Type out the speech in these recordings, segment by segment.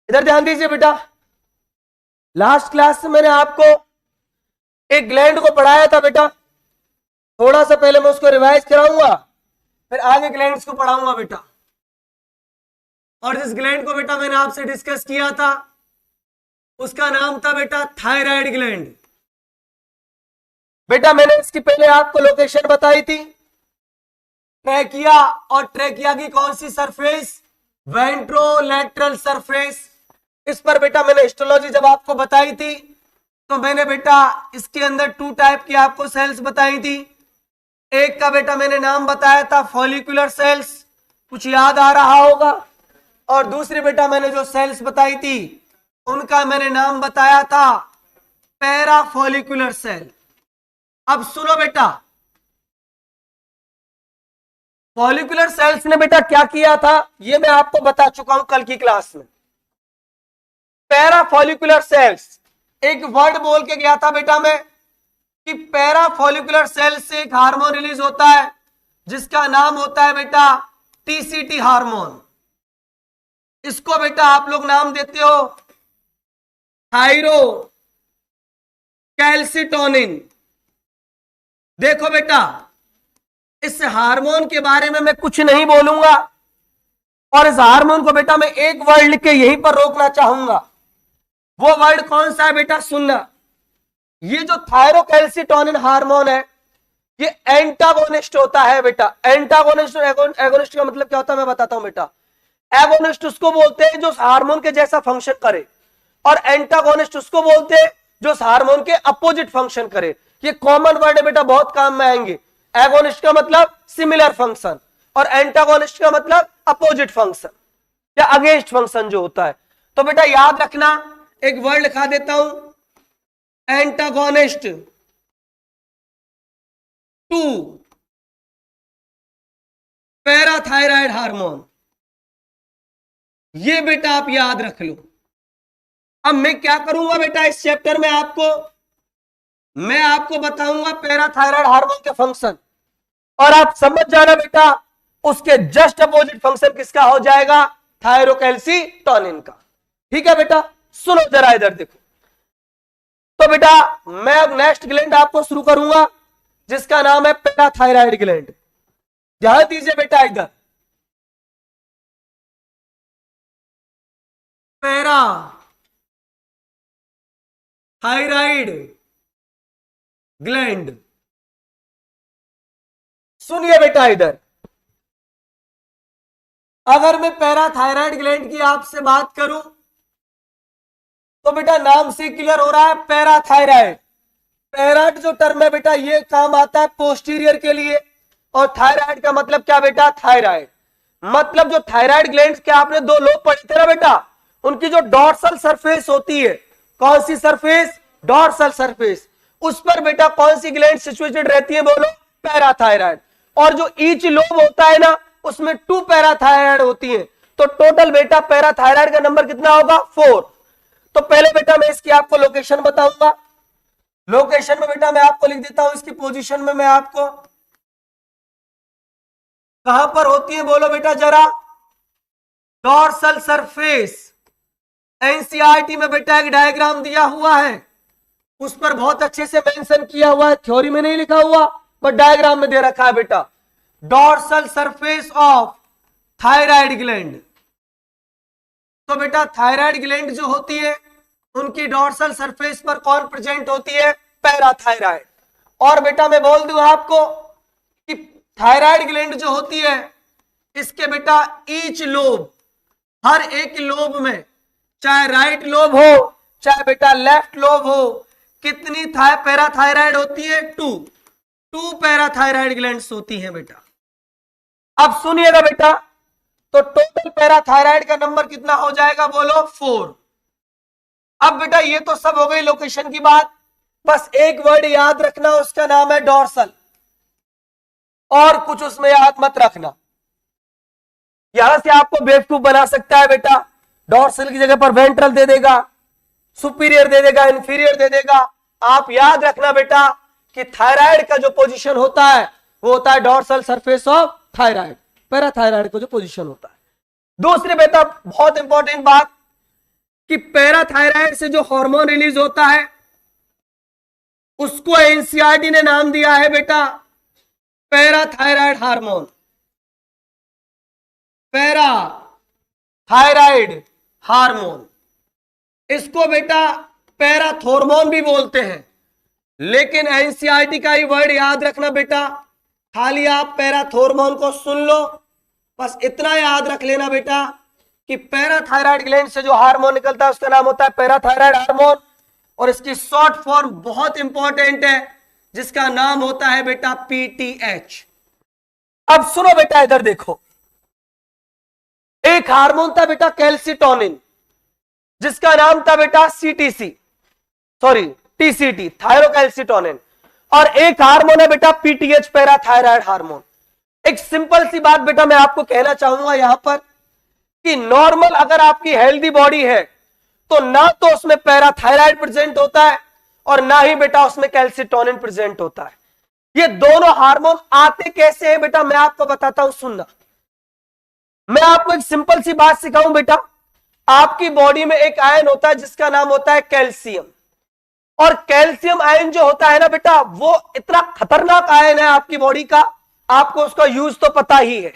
इधर ध्यान दीजिए बेटा, लास्ट क्लास में मैंने आपको एक ग्लैंड को पढ़ाया था बेटा, थोड़ा सा पहले मैं उसको रिवाइज कराऊंगा, फिर आगे ग्लैंड्स को पढ़ाऊंगा बेटा। और जिस ग्लैंड को बेटा मैंने आपसे डिस्कस किया था उसका नाम था बेटा थायराइड ग्लैंड। बेटा मैंने इसकी पहले आपको लोकेशन बताई थी, ट्रैकिया, और ट्रैकिया की कौन सी सरफेस, वेंट्रोलैटरल सरफेस। इस पर बेटा मैंने हिस्टोलॉजी जब आपको बताई थी तो मैंने बेटा इसके अंदर 2 टाइप की आपको सेल्स बताई थी। एक का बेटा मैंने नाम बताया था फॉलिकुलर सेल्स, कुछ याद आ रहा होगा, और दूसरी बेटा मैंने जो सेल्स बताई थी उनका मैंने नाम बताया था पैराफॉलिकुलर सेल। अब सुनो बेटा, फॉलिकुलर सेल्स ने बेटा क्या किया था ये मैं आपको बता चुका हूं कल की क्लास में। पैराफॉलिकुलर सेल्स, एक वर्ड बोल के गया था बेटा मैं कि पैराफॉलिकुलर सेल से एक हार्मोन रिलीज होता है जिसका नाम होता है बेटा टीसीटी हार्मोन। इसको बेटा आप लोग नाम देते हो थायरो कैल्सिटोनिन। देखो बेटा, इस हार्मोन के बारे में मैं कुछ नहीं बोलूंगा, और इस हार्मोन को बेटा मैं एक वर्ड लिख के यहीं पर रोकना चाहूंगा। वो वर्ड कौन सा है बेटा, सुनना। ये जो थायरोकैल्सिटोनिन हार्मोन है ये एंटागोनिस्ट होता है बेटा। एंटागोनिस्ट और एगोनिस्ट का मतलब क्या होता है मैं बताता हूं बेटा। एगोनिस्ट उसको बोलते हैं जो हार्मोन के जैसा फंक्शन करे, और एंटागोनिस्ट उसको बोलते हैं जो हार्मोन के अपोजिट फंक्शन करे। ये कॉमन वर्ड है बेटा, बहुत काम में आएंगे। एगोनिस्ट का मतलब सिमिलर फंक्शन और एंटागोनिस्ट का मतलब अपोजिट फंक्शन या अगेंस्ट फंक्शन जो होता है। तो बेटा याद रखना, एक वर्ड लिखा देता हूं, एंटागोनिस्ट टू पैराथायराइड हार्मोन। ये बेटा आप याद रख लो। अब मैं क्या करूंगा बेटा इस चैप्टर में मैं आपको बताऊंगा पैराथायराइड हार्मोन के फंक्शन, और आप समझ जाना बेटा उसके जस्ट अपोजिट फंक्शन किसका हो जाएगा, थायरोकैल्सिटोनिन का। ठीक है बेटा, सुनो जरा इधर देखो। तो बेटा मैं अब नेक्स्ट ग्लैंड आपको शुरू करूंगा जिसका नाम है पैराथायराइड ग्लैंड। ध्यान दीजिए बेटा, इधर पैरा थायराइड ग्लैंड। सुनिए बेटा इधर, अगर मैं पैराथायराइड ग्लैंड की आपसे बात करूं तो बेटा नाम से क्लियर हो रहा है पैराथायराइड। पैराट जो टर्म है बेटा ये काम आता है पोस्टीरियर के लिए, और थायराइड का मतलब क्या बेटा, थायराइड। मतलब जो थायराइड ग्लैंड के आपने 2 लोब पढ़े थे ना बेटा, उनकी जो डॉर्सल सरफेस होती है, कौन सी सरफेस, डॉर्सल सरफेस, उस पर बेटा कौन सी ग्लैंड सिचुएटेड रहती है, बोलो पैराथायराइड। और जो ईच लोब होता है ना उसमें 2 पैराथायराइड होती है। तो टोटल बेटा पैराथायराइड का नंबर कितना होगा, 4। तो पहले बेटा मैं इसकी आपको लोकेशन बताऊंगा। लोकेशन में बेटा मैं आपको लिख देता हूं, इसकी पोजीशन में मैं आपको कहां पर होती है बोलो बेटा जरा, डॉर्सल सरफेस। एनसीईआरटी में बेटा एक डायग्राम दिया हुआ है, उस पर बहुत अच्छे से मेंशन किया हुआ है, थ्योरी में नहीं लिखा हुआ बट डायग्राम में दे रखा है बेटा, dorsal surface of thyroid gland. तो बेटा थायराइड ग्लैंड जो होती है उनकी डॉर्सल सरफेस पर कौन प्रेजेंट होती है, पैराथायराइड। और बेटा मैं बोल दूं आपको कि थायराइड ग्लैंड जो होती है इसके बेटा ईच लोब, हर एक लोब में, चाहे राइट लोब हो चाहे बेटा लेफ्ट लोब हो, कितनी पैराथायराइड होती है, 2 पैराथायराइड ग्लैंड्स होती हैं बेटा। अब सुनिएगा बेटा, तो टोटल पैराथायराइड का नंबर कितना हो जाएगा, बोलो 4। अब बेटा ये तो सब हो गई लोकेशन की बात, बस एक वर्ड याद रखना, उसका नाम है डॉर्सल, और कुछ उसमें याद मत रखना। यहां से आपको बेवकूफ बना सकता है बेटा, डॉर्सल की जगह पर वेंट्रल दे देगा, सुपीरियर दे देगा, इंफीरियर दे देगा। आप याद रखना बेटा कि थायराइड का जो पोजीशन होता है वो होता है dorsal surface of thyroid, parathyroid का जो पोजीशन होता है। दूसरी बेटा बहुत इंपॉर्टेंट बात, कि पैराथायराइड से जो हार्मोन रिलीज होता है उसको एनसीईआरटी ने नाम दिया है बेटा पैराथायराइड हार्मोन। पैराथायराइड हार्मोन, इसको बेटा पैराथॉर्मोन भी बोलते हैं, लेकिन एनसीईआरटी का ही वर्ड याद रखना बेटा। खाली आप पैराथॉर्मोन को सुन लो, बस इतना याद रख लेना बेटा कि पैराथायराइड ग्लैंड से जो हार्मोन निकलता है उसका नाम होता है पैराथायराइड हार्मोन, और इसकी शॉर्ट फॉर्म बहुत इंपॉर्टेंट है जिसका नाम होता है बेटा पीटीएच। अब सुनो बेटा, इधर देखो, एक हार्मोन था बेटा कैल्सिटोनिन जिसका नाम था बेटा टीसीटी, थायरोकैल्सिटोनिन, और एक हार्मोन है बेटा पीटीएच, पैराथायराइड हार्मोन। एक सिंपल सी बात बेटा मैं आपको कहना चाहूंगा यहां पर कि नॉर्मल अगर आपकी हेल्दी बॉडी है तो ना तो उसमें पैराथायराइड प्रेजेंट होता है और ना ही बेटा उसमें कैल्सिटोनिन प्रेजेंट होता है। ये दोनों हार्मोन आते कैसे हैं बेटा मैं आपको बताता हूं, सुनना। मैं आपको एक सिंपल सी बात सिखाऊं बेटा, आपकी बॉडी में एक आयन होता है जिसका नाम होता है कैल्शियम, और कैल्शियम आयन जो होता है ना बेटा वो इतना खतरनाक आयन है आपकी बॉडी का, आपको उसका यूज तो पता ही है।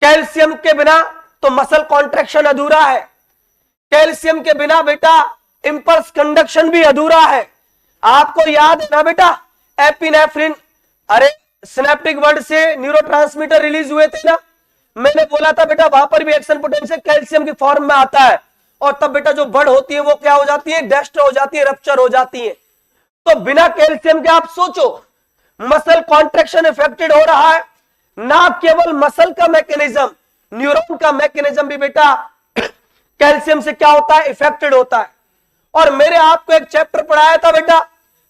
कैल्शियम के बिना तो मसल कॉन्ट्रैक्शन अधूरा है, कैल्शियम के बिना बेटा इंपल्स कंडक्शन भी अधूरा है। आपको याद है ना बेटा एपिनेफ्रिन, अरे सिनेप्टिक वर्ड से न्यूरोट्रांसमीटर रिलीज हुए थे ना, मैंने बोला था बेटा वहां पर भी एक्शन पोटेंशियल कैल्शियम की फॉर्म में आता है, और तब बेटा जो बर्ड होती है वो क्या हो जाती है, डेस्टर हो जाती है, रप्चर हो जाती है। तो बिना कैल्शियम के आप सोचो मसल कॉन्ट्रैक्शन इफेक्टेड हो रहा है, ना केवल मसल का मैकेनिज्म, न्यूरॉन का मैकेनिज्म भी बेटा कैल्शियम से क्या होता है, इफेक्टेड होता है। और मैंने आपको एक चैप्टर पढ़ाया था बेटा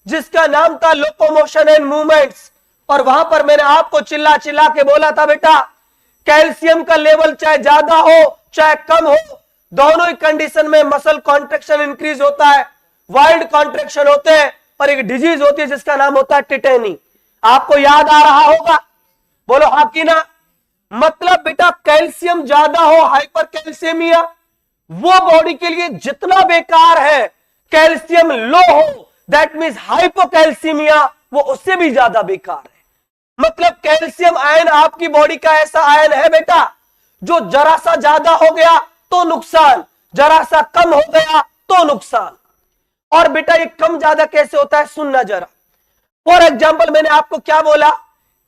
जिसका नाम था लोकोमोशन एंड मूवमेंट्स, और वहां पर मैंने आपको चिल्ला चिल्ला के बोला था बेटा कैल्शियम का लेवल चाहे ज्यादा हो चाहे कम हो, दोनों ही कंडीशन में मसल कॉन्ट्रैक्शन इंक्रीज होता है, वाइल्ड कॉन्ट्रैक्शन होते हैं, और एक डिजीज होती है जिसका नाम होता है टिटेनी। आपको याद आ रहा होगा, बोलो हाँ कि ना। मतलब बेटा कैल्शियम ज्यादा हो, हाइपर कैल्शियमिया, वो बॉडी के लिए जितना बेकार है, कैल्शियम लो हो दैट मींस हाइपोकैल्सीमिया, वो उससे भी ज्यादा बेकार है। मतलब कैल्शियम आयन आपकी बॉडी का ऐसा आयन है बेटा जो जरा सा ज्यादा हो गया तो नुकसान, जरा सा कम हो गया तो नुकसान। और बेटा ये कम ज्यादा कैसे होता है सुनना जरा। फॉर एग्जाम्पल मैंने आपको क्या बोला,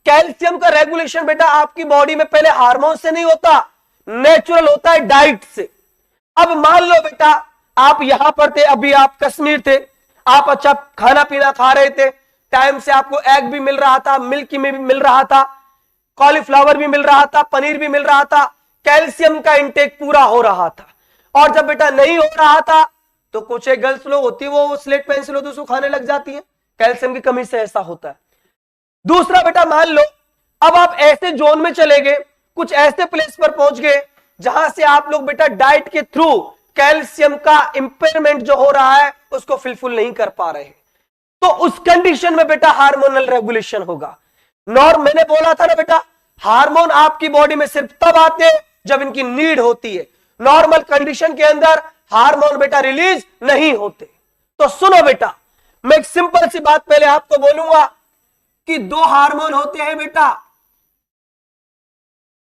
कैल्शियम का रेगुलेशन बेटा आपकी बॉडी में पहले हार्मोन से नहीं होता, नेचुरल होता है डाइट से। अब मान लो बेटा आप यहां पर थे, अभी आप कश्मीर थे, आप अच्छा खाना पीना खा रहे थे, टाइम से आपको एग भी मिल रहा था, मिल्क में भी मिल रहा था, कॉलीफ्लावर भी मिल रहा था, पनीर भी मिल रहा था, कैल्शियम का इंटेक पूरा हो रहा था। और जब बेटा नहीं हो रहा था तो कुछ एक गर्ल्स लोग होती है वो स्लेट पेंसिल होती है उसको खाने लग जाती है, कैल्शियम की कमी से ऐसा होता है। दूसरा बेटा मान लो अब आप ऐसे जोन में चले गए, कुछ ऐसे प्लेस पर पहुंच गए जहां से आप लोग बेटा डाइट के थ्रू कैल्शियम का इंपेयरमेंट जो हो रहा है उसको फुलफिल नहीं कर पा रहे, तो उस कंडीशन में बेटा हार्मोनल रेगुलेशन होगा। मैंने बोला था ना बेटा हार्मोन आपकी बॉडी में सिर्फ तब आते हैं जब इनकी नीड होती है, नॉर्मल कंडीशन के अंदर हार्मोन बेटा रिलीज नहीं होते। तो सुनो बेटा मैं एक सिंपल सी बात पहले आपको बोलूंगा कि दो हार्मोन होते हैं बेटा,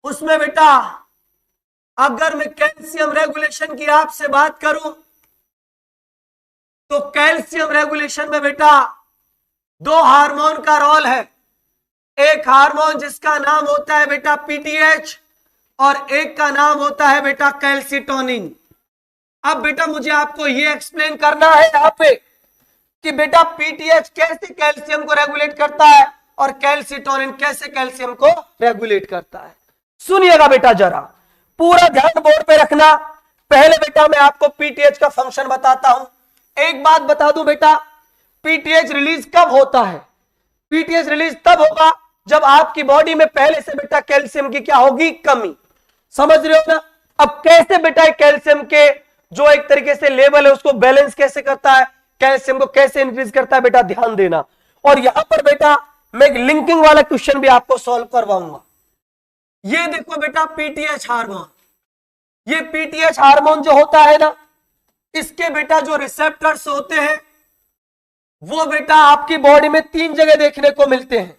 उसमें बेटा अगर मैं कैल्शियम रेगुलेशन की आपसे बात करूं तो कैल्शियम रेगुलेशन में बेटा दो हार्मोन का रोल है, एक हार्मोन जिसका नाम होता है बेटा पीटीएच और एक का नाम होता है बेटा कैल्सिटोनिन। अब बेटा मुझे आपको यह एक्सप्लेन करना है यहां पे कि बेटा पीटीएच कैसे कैल्शियम को रेगुलेट करता है और कैल्सिटोनिन कैसे कैल्शियम को रेगुलेट करता है। सुनिएगा बेटा जरा, पूरा ध्यान बोर्ड पे रखना। पहले बेटा मैं आपको पीटीएच का फंक्शन बताता हूं। एक बात बता दूं बेटा, पीटीएच रिलीज कब होता है? पीटीएच रिलीज तब होगा जब आपकी बॉडी में पहले से बेटा कैल्शियम की क्या होगी, कमी। समझ रहे हो ना? अब कैसे बेटा कैल्शियम के जो एक तरीके से लेवल है उसको बैलेंस कैसे करता है, कैल्शियम को कैसे इंक्रीज करता है, बेटा ध्यान देना। और यहां पर बेटा मैं एक लिंकिंग वाला क्वेश्चन भी आपको सॉल्व करवाऊंगा। ये देखो बेटा पीटीएच हार्मोन, ये पीटीएच हार्मोन जो होता है ना, इसके बेटा जो रिसेप्टर्स होते हैं वो बेटा आपकी बॉडी में 3 जगह देखने को मिलते हैं।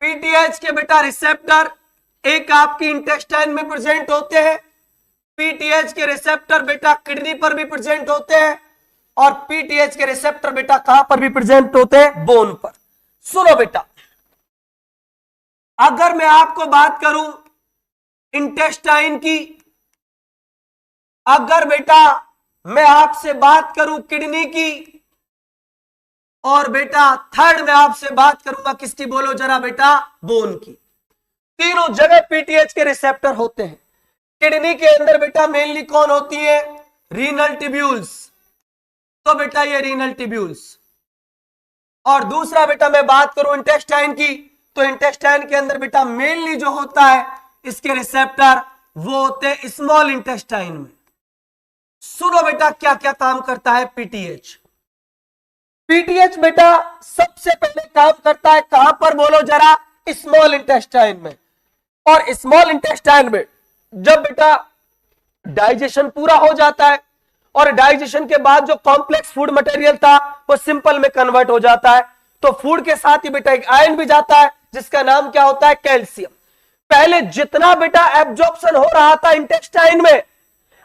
पीटीएच के बेटा रिसेप्टर एक आपकी इंटेस्टाइन में प्रेजेंट होते हैं, पीटीएच के रिसेप्टर बेटा किडनी पर भी प्रेजेंट होते हैं, और पीटीएच के रिसेप्टर बेटा कहां पर भी प्रेजेंट होते हैं? बोन पर। सुनो बेटा, अगर मैं आपको बात करूं इंटेस्टाइन की, अगर बेटा मैं आपसे बात करूं किडनी की, और बेटा थर्ड में आपसे बात करूंगा किसकी, बोलो जरा बेटा? बोन की। तीनों जगह पीटीएच के रिसेप्टर होते हैं। किडनी के अंदर बेटा मेनली कौन होती है? Renal tubules. तो बेटा ये रीनल ट्यूब्यूल्स। और दूसरा बेटा मैं बात करूं इंटेस्टाइन की, तो इंटेस्टाइन के अंदर बेटा मेनली जो होता है इसके रिसेप्टर वो होते हैं स्मॉल इंटेस्टाइन में। सुनो बेटा क्या क्या काम करता है पीटीएच। पीटीएच बेटा सबसे पहले काम करता है कहां पर, बोलो जरा? स्मॉल इंटेस्टाइन में। और स्मॉल इंटेस्टाइन में जब बेटा डाइजेशन पूरा हो जाता है और डाइजेशन के बाद जो कॉम्प्लेक्स फूड मटेरियल था वो सिंपल में कन्वर्ट हो जाता है, तो फूड के साथ ही बेटा एक आयन भी जाता है जिसका नाम क्या होता है? कैल्शियम। पहले जितना बेटा एब्जॉर्प्शन हो रहा था इंटेस्टाइन में,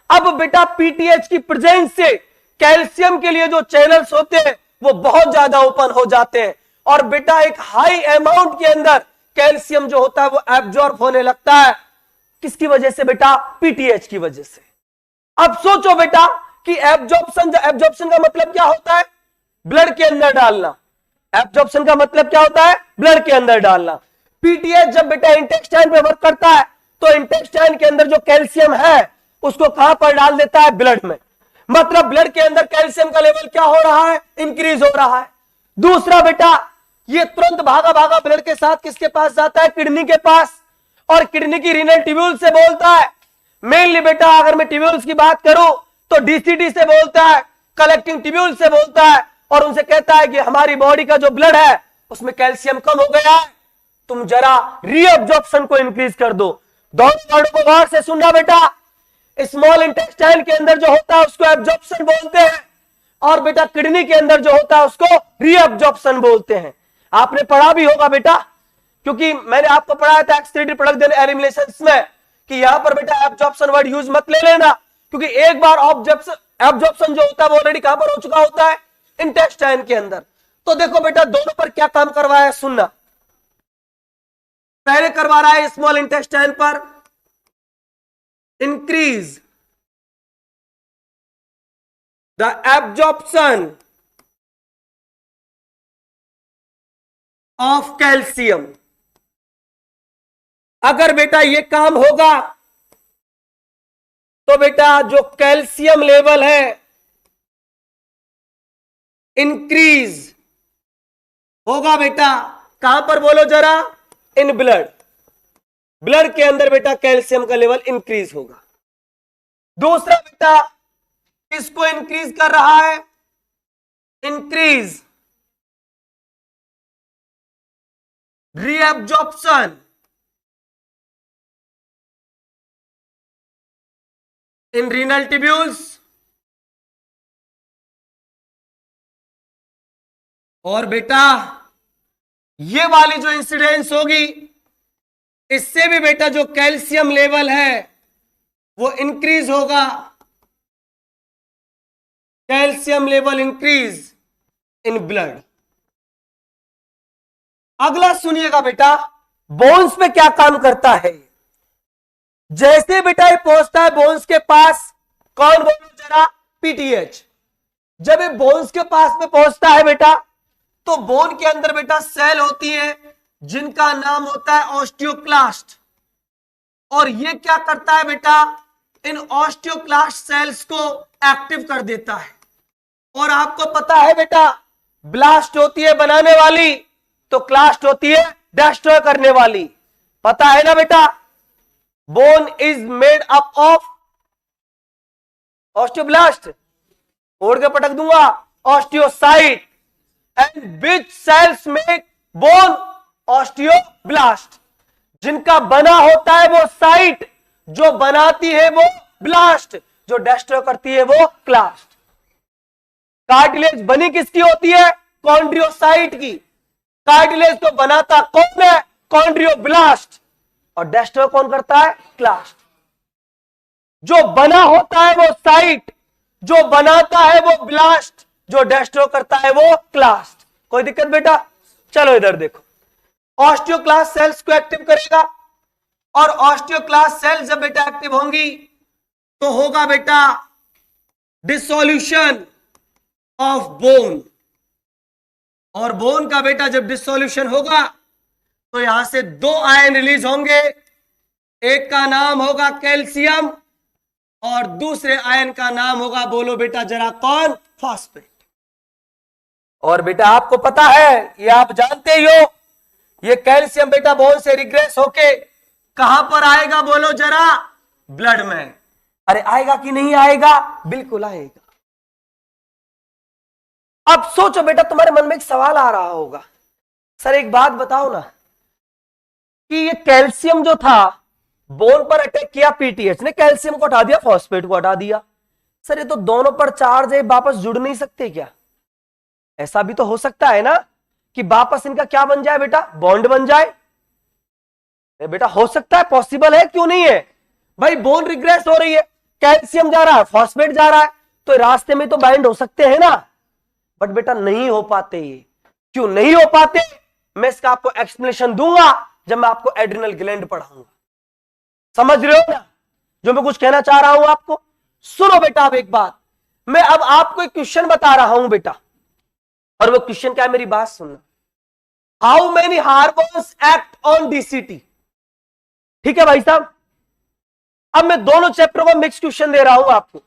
अब बेटा पीटीएच की प्रेजेंस से कैल्शियम के लिए जो चैनल्स होते हैं वो बहुत ज्यादा ओपन हो जाते हैं, और बेटा एक हाई अमाउंट के अंदर कैल्शियम जो होता है वो एब्जॉर्ब होने लगता है। किसकी वजह से बेटा? पीटीएच की वजह से। अब सोचो बेटा कि एब्जॉर्प्शन का मतलब क्या होता है? ब्लड के अंदर डालना। एब्जॉर्प्शन का मतलब क्या होता है? ब्लड के अंदर डालना। पीटीएच जब बेटा इंटेस्टाइन पे वर्क करता है तो इंटेस्टाइन के अंदर जो कैल्शियम है उसको कहां पर डाल देता है? ब्लड में। मतलब ब्लड के अंदर कैल्शियम का लेवल क्या हो रहा है? इंक्रीज हो रहा है। दूसरा बेटा ये तुरंत भागा भागा ब्लड के साथ किसके पास जाता है? किडनी के पास, और किडनी की रीनल ट्यूब्यूल से बोलता है। मेनली बेटा अगर मैं ट्यूब्यूल्स की बात करूं तो डीसीटी से बोलता है, कलेक्टिंग ट्यूब्यूल से बोलता है, और उनसे कहता है कि हमारी बॉडी का जो ब्लड है उसमें कैल्शियम कम हो गया है, तुम जरा रीअब्जॉर्प्शन को इंक्रीज कर दो। दोनों वर्ड को गौर से सुनना बेटा। स्मॉल इंटेस्टाइन के अंदर जो होता है उसको एब्जॉर्प्शन बोलते हैं, और बेटा किडनी के अंदर जो होता है उसको रीअब्जॉर्प्शन बोलते हैं। आपने पढ़ा भी होगा बेटा, क्योंकि मैंने आपको पढ़ाया था एक्सक्रीटरी प्रोडक्ट देन एलिमिनेशंस में कि यहां पर बेटा एब्जॉर्प्शन वर्ड यूज मत ले लेना, क्योंकि एक बार एब्जॉर्प्शन जो होता है वो ऑलरेडी कहां पर हो चुका होता है? इंटेस्टाइन के अंदर। तो देखो बेटा दोनों पर क्या काम करवाया है, सुनना। पहले करवा रहा है स्मॉल इंटेस्टाइन पर increase the absorption of calcium. अगर बेटा ये काम होगा तो बेटा जो कैल्शियम लेवल है इंक्रीज होगा बेटा कहां पर, बोलो जरा? In blood. ब्लड के अंदर बेटा कैल्शियम का लेवल इंक्रीज होगा। दूसरा बेटा किसको इंक्रीज कर रहा है? इंक्रीज रीअब्जॉर्प्शन इन रीनल ट्यूब्यूल्स, और बेटा ये वाली जो इंसिडेंस होगी इससे भी बेटा जो कैल्शियम लेवल है वो इंक्रीज होगा। Calcium level increase in blood. अगला सुनिएगा बेटा, बोन्स पे क्या काम करता है। जैसे बेटा ये पहुंचता है बोन्स के पास, कौन बोलो जरा? पीटीएच। जब ये बोन्स के पास में पहुंचता है बेटा तो बोन के अंदर बेटा सेल होती है जिनका नाम होता है ऑस्टियोक्लास्ट, और ये क्या करता है बेटा? इन ऑस्टियोक्लास्ट सेल्स को एक्टिव कर देता है। और आपको पता है बेटा ब्लास्ट होती है बनाने वाली, तो क्लास्ट होती है डिस्ट्रॉय करने वाली। पता है ना बेटा? Bone is made up of osteoblast, ओढ़ के पटक दूंगा, osteocyte, and which cells make bone? Osteoblast. जिनका बना होता है वो साइट, जो बनाती है वो ब्लास्ट। जो डिस्ट्रॉय करती है वो क्लास्ट। कार्टिलेज बनी किसकी होती है? कॉन्ड्रियोसाइट की। कार्टिलेज तो बनाता कौन है? कॉन्ड्रियोब्लास्ट। और डिस्ट्रॉय कौन करता है? क्लास्ट। जो बना होता है वो साइट, जो बनाता है वो ब्लास्ट, जो डिस्ट्रॉय करता है वो क्लास्ट। कोई दिक्कत बेटा? चलो इधर देखो, ऑस्टियोक्लास्ट सेल्स को एक्टिव करेगा, और ऑस्टियोक्लास्ट सेल जब बेटा एक्टिव होंगी तो होगा बेटा डिसोल्यूशन ऑफ बोन। और बोन का बेटा जब डिसोल्यूशन होगा तो यहां से दो आयन रिलीज होंगे, एक का नाम होगा कैल्शियम और दूसरे आयन का नाम होगा, बोलो बेटा जरा कौन? फॉस्फेट। और बेटा आपको पता है, ये आप जानते ही हो, ये कैल्शियम बेटा बोन से रिग्रेस होके कहां पर आएगा? बोलो जरा, ब्लड में। अरे आएगा कि नहीं आएगा? बिल्कुल आएगा। अब सोचो बेटा, तुम्हारे मन में एक सवाल आ रहा होगा, सर एक बात बताओ ना, कि ये कैल्शियम जो था बोन पर अटैक किया, पीटीएच ने कैल्शियम को हटा दिया, फॉस्फेट को हटा दिया, सर ये तो दोनों पर चार्ज है, वापस जुड़ नहीं सकते क्या? ऐसा भी तो हो सकता है ना कि वापस इनका क्या बन जाए बेटा? बॉन्ड बन जाए। बेटा हो सकता है, पॉसिबल है, क्यों नहीं है भाई? बोन रिग्रेस हो रही है, कैल्शियम जा रहा है, फॉस्फेट जा रहा है, तो रास्ते में तो बाइंड हो सकते हैं ना। बट बेटा नहीं हो पाते। ये क्यों नहीं हो पाते? मैं इसका आपको एक्सप्लेनेशन दूंगा जब मैं आपको एड्रिनल ग्लैंड पढ़ाऊंगा। समझ रहे हो ना जो मैं कुछ कहना चाह रहा हूं आपको? सुनो बेटा, अब एक बात, मैं अब आपको एक क्वेश्चन बता रहा हूं बेटा, और वो क्वेश्चन क्या है मेरी बात सुनना। How many hormones act on DCT? ठीक है भाई साहब, अब मैं दोनों चैप्टर को मिक्स क्वेश्चन दे रहा हूं आपको,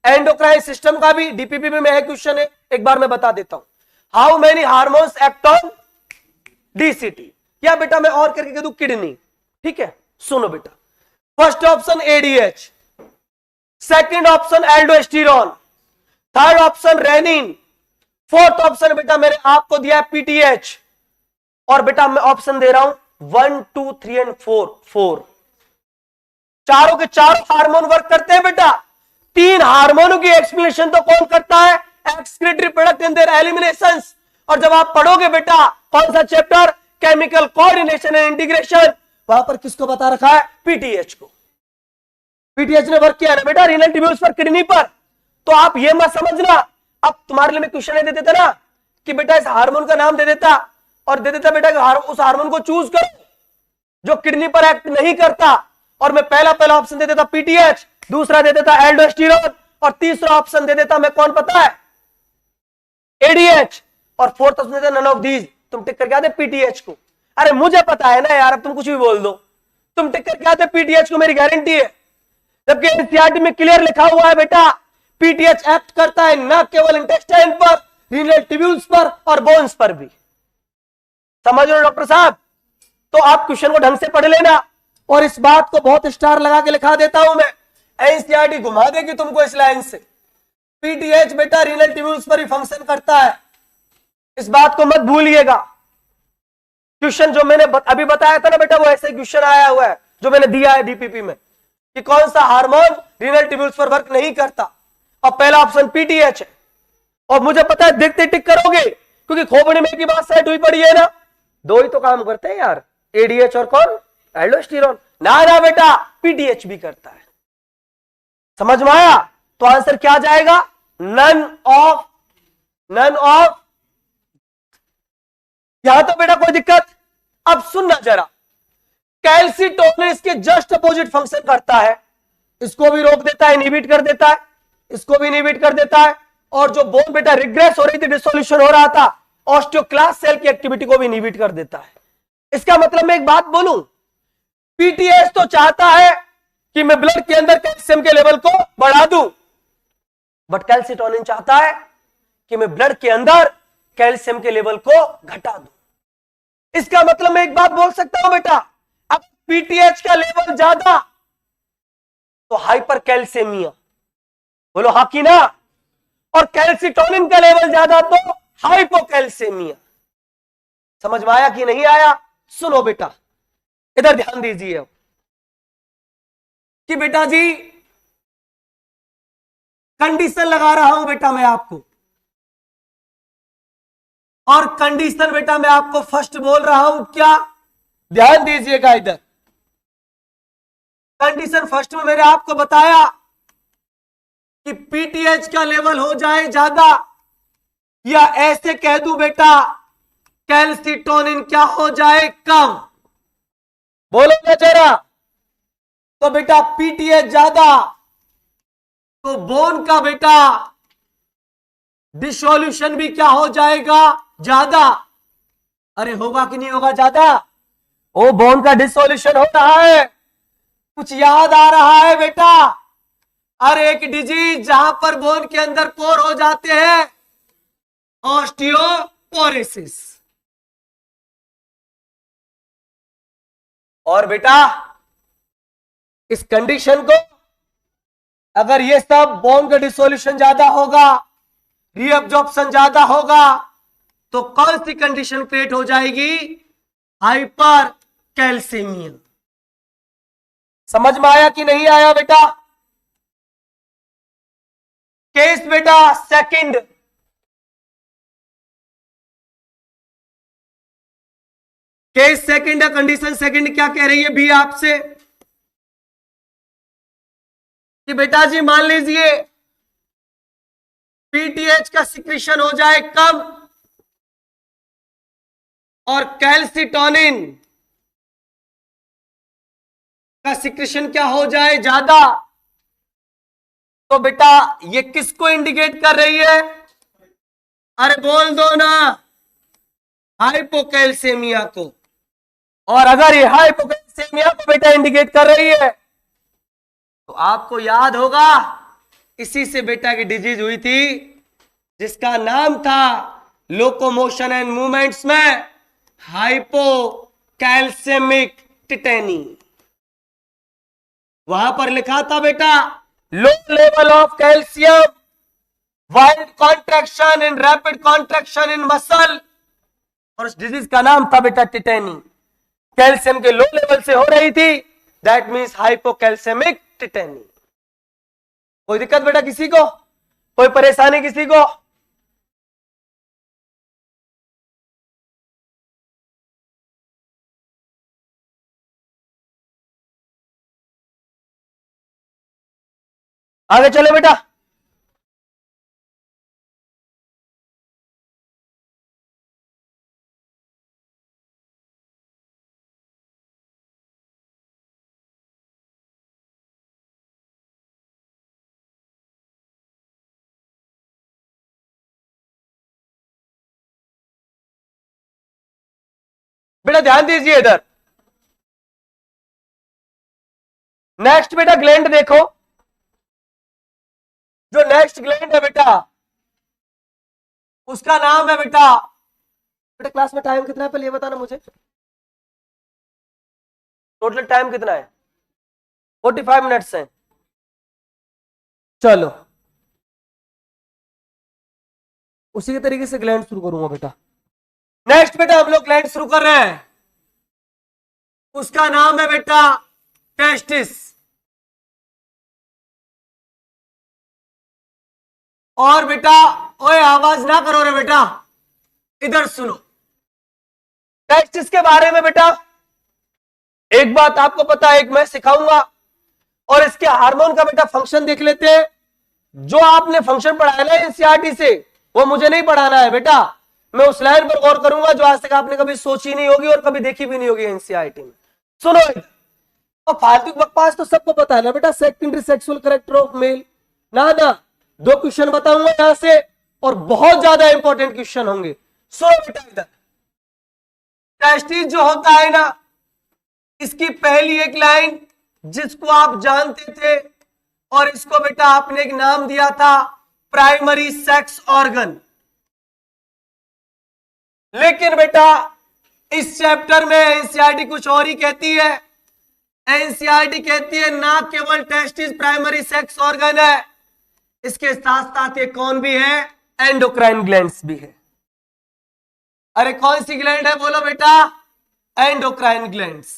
एंडोक्राइन सिस्टम का भी डीपीपी में है क्वेश्चन है, एक बार मैं बता देता हूं। How many hormones act on DCT, या बेटा मैं और करके कह दूं किडनी। ठीक है, सुनो बेटा, first option ADH, second option aldosterone, third option renin, fourth option बेटा मैंने आपको दिया है पीटीएच, और बेटा मैं ऑप्शन दे रहा हूं 1 2 3 एंड 4। चारों के चारों हार्मोन वर्क करते हैं बेटा। तीन हार्मोनों की एक्सप्लेनेशन तो कौन करता है? Excretory product in their eliminations. और जब आप पढ़ोगे बेटा कौन सा chapter? Chemical coordination and integration, वहां पर किसको बता रखा है? पीटीएच को। पीटीएच ने वर्क किया ना बेटा रीनल ट्यूब्यूल्स पर, किडनी पर। तो आप ये मत समझना, अब तुम्हारे लिए मैं क्वेश्चन दे देता ना कि बेटा इस हार्मोन का नाम दे देता, और दे देता बेटा उस हार्मोन को चूज करो जो किडनी पर एक्ट नहीं करता, और मैं पहला ऑप्शन दे देता पीटीएच, दूसरा दे देता एल्डोस्टेरोन, और तीसरा ऑप्शन दे देता मैं कौन पता है? एडीएच, और फोर्थ ऑप्शन देता नन ऑफ दीज। तुम टिक करके आते पीटीएच को। अरे मुझे पता है ना यार, अब तुम कुछ भी बोल दो, तुम टिक करके आते पीटीएच को, मेरी गारंटी है। जबकि एनसीईआरटी में क्लियर लिखा हुआ है बेटा पीटीएच एक्ट करता है न केवल इंटेस्टाइन पर, रीनल ट्यूब्यूल्स पर और बोन्स पर भी। समझ लो डॉक्टर साहब? तो आप क्वेश्चन को ढंग से पढ़ लेना, और इस बात को बहुत स्टार लगा के लिखा देता हूं मैं, एनसीईआरटी घुमा देगी तुमको इस लाइन से। पीटीएच बेटा रीनल ट्यूब्यूल्स पर ही फंक्शन करता है, इस बात को मत भूलिएगा। क्वेश्चन जो मैंने अभी बताया था ना बेटा, वो ऐसे क्वेश्चन आया हुआ है जो मैंने दिया है डीपीपी में, कि कौन सा हार्मोन रीनल ट्यूब्यूल्स पर वर्क नहीं करता, और पहला ऑप्शन पीटीएच है। और मुझे पता है देखते टिक करोगे, क्योंकि खोपड़ी में की बात सेट हुई पड़ी है ना, दो ही तो काम करते हैं यार, एडीएच और कौन? एल्डोस्टेरोन। ना बेटा पीटीएच भी करता है। समझ में आया? तो आंसर क्या जाएगा? None of. यहां तो बेटा कोई दिक्कत? अब सुनना जरा, कैल्सिटोनिन इसके जस्ट अपोजिट फंक्शन करता है, इसको भी रोक देता है, इनहिबिट कर देता है, इसको भी इनहिबिट कर देता है, और जो बोन बेटा रिग्रेस हो रही थी, डिसोल्यूशन हो रहा था, ऑस्टियोक्लास्ट सेल की एक्टिविटी को भी इनहिबिट कर देता है। इसका मतलब मैं एक बात बोलूं, पीटीएच तो चाहता है कि मैं ब्लड के अंदर कैल्शियम के लेवल को बढ़ा दूं, बट कैल्सिटोनिन चाहता है कि मैं ब्लड के अंदर कैल्शियम के लेवल को घटा दूं। इसका मतलब मैं एक बात बोल सकता हूं बेटा, अब पीटीएच का लेवल ज्यादा तो हाइपर कैल्सियमिया, बोलो हाँ कि ना, और कैल्सिटोनिन का लेवल ज्यादा तो हाइपोकैल्सियमिया। समझ में आया कि नहीं आया? सुनो बेटा इधर ध्यान दीजिए कि बेटा जी कंडीशन लगा रहा हूं बेटा मैं आपको, और कंडीशन बेटा मैं आपको फर्स्ट बोल रहा हूं क्या, ध्यान दीजिएगा इधर। कंडीशन फर्स्ट में मैंने आपको बताया कि पीटीएच का लेवल हो जाए ज्यादा, या ऐसे कह दूं बेटा कैल्सिटोनिन क्या हो जाए कम। बोलो ना जरा, तो बेटा पीटीएच ज्यादा तो बोन का बेटा डिसोल्यूशन भी क्या हो जाएगा ज्यादा। अरे होगा कि नहीं होगा ज्यादा, ओ बोन का डिसोल्यूशन हो रहा है, कुछ याद आ रहा है बेटा। अरे एक डिजीज जहां पर बोन के अंदर पोर हो जाते हैं, ऑस्टियोपोरोसिस। और बेटा इस कंडीशन को अगर ये सब बोन का डिसोल्यूशन ज्यादा होगा, रीअब्जॉर्प्शन ज्यादा होगा, तो कौन सी कंडीशन क्रिएट हो जाएगी, हाइपर कैल्सीमिया। समझ में आया कि नहीं आया बेटा। केस बेटा सेकंड, केस सेकंड है, कंडीशन सेकंड क्या कह रही है भी आपसे कि बेटा जी मान लीजिए पीटीएच का सिक्रीशन हो जाए कम और कैल्सिटोनिन का सिक्रीशन क्या हो जाए ज्यादा, तो बेटा ये किसको इंडिकेट कर रही है, अरे बोल दो ना, हाइपोकैल्सेमिया को। और अगर ये हाइपोकैल्सेमिया को बेटा इंडिकेट कर रही है तो आपको याद होगा इसी से बेटा की डिजीज हुई थी जिसका नाम था लोकोमोशन एंड मूवमेंट्स में हाइपोकैल्सेमिक टिटेनी। वहां पर लिखा था बेटा low level of calcium, wild contraction in rapid contraction in muscle, और उस डिजीज का नाम था बेटा टिटेनी। कैल्शियम के लो लेवल से हो रही थी, दैट मीन्स हाइपोकैल्सेमिक टिटेनी। कोई दिक्कत बेटा किसी को, कोई परेशानी किसी को? आगे चले बेटा। बेटा ध्यान दीजिए इधर, नेक्स्ट बेटा ग्लैंड देखो। जो नेक्स्ट ग्लैंड है बेटा उसका नाम है बेटा, बेटा क्लास में टाइम कितना है पहले ये बताना मुझे, टोटल टाइम कितना है? 45 मिनट्स है। चलो उसी के तरीके से ग्लैंड शुरू करूंगा बेटा। नेक्स्ट बेटा हम लोग ग्लैंड शुरू कर रहे हैं, उसका नाम है बेटा टेस्टिस। और बेटा ओए आवाज ना करो रे बेटा, इधर सुनो। टेस्टिस के बारे में बेटा एक बात आपको पता है, एक मैं सिखाऊंगा, और इसके हार्मोन का बेटा फंक्शन देख लेते हैं। जो आपने फंक्शन पढ़ाया ना एनसीईआरटी से, वो मुझे नहीं पढ़ाना है बेटा। मैं उस लाइन पर गौर करूंगा जो आज तक आपने कभी सोची नहीं होगी और कभी देखी भी नहीं होगी एनसीईआरटी में। सुनो इधर, और फालतू बकवास तो सबको पता है ना बेटा, secondary sexual character of male. ना 2 क्वेश्चन बताऊंगा यहां से, और बहुत ज्यादा इंपॉर्टेंट क्वेश्चन होंगे। सुनो बेटा इधर, टेस्टिस जो होता है ना, इसकी पहली एक लाइन जिसको आप जानते थे, और इसको बेटा आपने एक नाम दिया था प्राइमरी सेक्स ऑर्गन। लेकिन बेटा इस चैप्टर में एनसीईआरटी कुछ और ही कहती है। एनसीईआरटी कहती है ना केवल टेस्टिस प्राइमरी सेक्स ऑर्गन है, इसके साथ साथ ये कौन भी है, एंडोक्राइन ग्लैंड्स भी है। अरे कौन सी ग्लैंड है बोलो बेटा, एंडोक्राइन ग्लैंड्स।